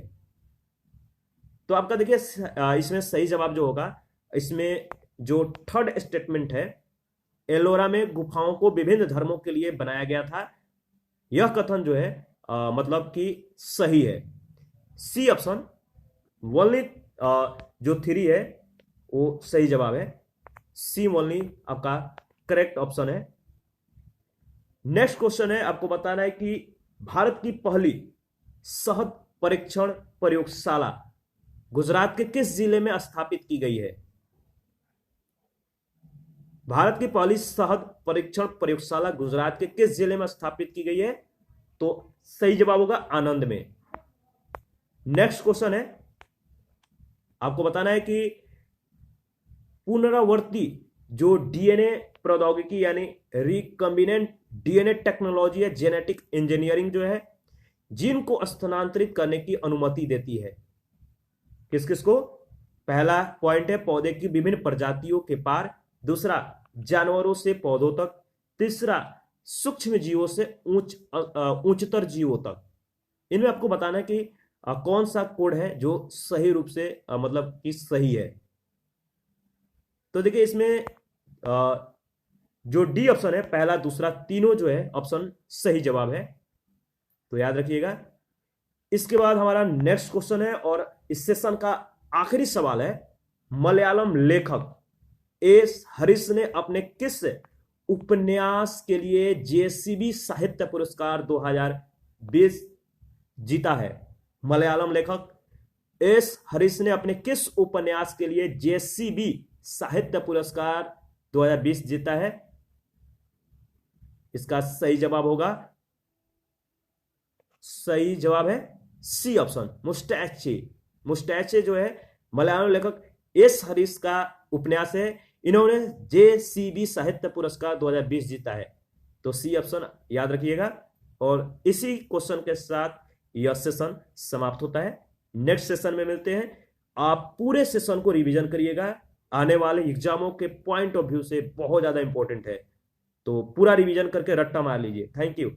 तो आपका देखिए इसमें सही जवाब जो होगा, इसमें जो थर्ड स्टेटमेंट है एलोरा में गुफाओं को विभिन्न धर्मों के लिए बनाया गया था, यह कथन जो है मतलब कि सही है। सी ऑप्शन ओनली जो 3 है वो सही जवाब है। सी ओनली आपका करेक्ट ऑप्शन है। नेक्स्ट क्वेश्चन है, आपको बताना है कि भारत की पहली शहद परीक्षण प्रयोगशाला गुजरात के किस जिले में स्थापित की गई है। भारत की पहली शहद परीक्षण प्रयोगशाला गुजरात के किस जिले में स्थापित की गई है? तो सही जवाब होगा आनंद में। नेक्स्ट क्वेश्चन है, आपको बताना है कि पुनरावर्ती जो डीएनए प्रौद्योगिकी यानी रिकम्बिनेंट डीएनए टेक्नोलॉजी है, जेनेटिक इंजीनियरिंग जो है, जीन को स्थानांतरित करने की अनुमति देती है। किस किस को? पहला पॉइंट है पौधे की विभिन्न प्रजातियों के पार, दूसरा जानवरों से पौधों तक, तीसरा सूक्ष्म जीवों से उच्चतर जीवों तक। इनमें आपको बताना है कि कौन सा कोड है जो सही रूप से मतलब कि सही है। तो देखिए इसमें जो डी ऑप्शन है, पहला दूसरा तीनों जो है ऑप्शन सही जवाब है, तो याद रखिएगा। इसके बाद हमारा नेक्स्ट क्वेश्चन है और इस सेशन का आखिरी सवाल है, मलयालम लेखक एस हरीश ने अपने किस उपन्यास के लिए जेसीबी साहित्य पुरस्कार 2020 जीता है? मलयालम लेखक एस हरीश ने अपने किस उपन्यास के लिए जेसीबी साहित्य पुरस्कार 2020 जीता है? इसका सही जवाब होगा, सही जवाब है सी ऑप्शन, मुस्टैचे। मुस्टैचे जो है मलयालम लेखक एस हरीश का उपन्यास है, इन्होंने जेसीबी साहित्य पुरस्कार 2020 जीता है, तो सी ऑप्शन याद रखिएगा। और इसी क्वेश्चन के साथ यह सेशन समाप्त होता है। नेक्स्ट सेशन में मिलते हैं। आप पूरे सेशन को रिवीजन करिएगा, आने वाले एग्जामों के पॉइंट ऑफ व्यू से बहुत ज्यादा इंपॉर्टेंट है, तो पूरा रिवीजन करके रट्टा मार लीजिए। Thank you.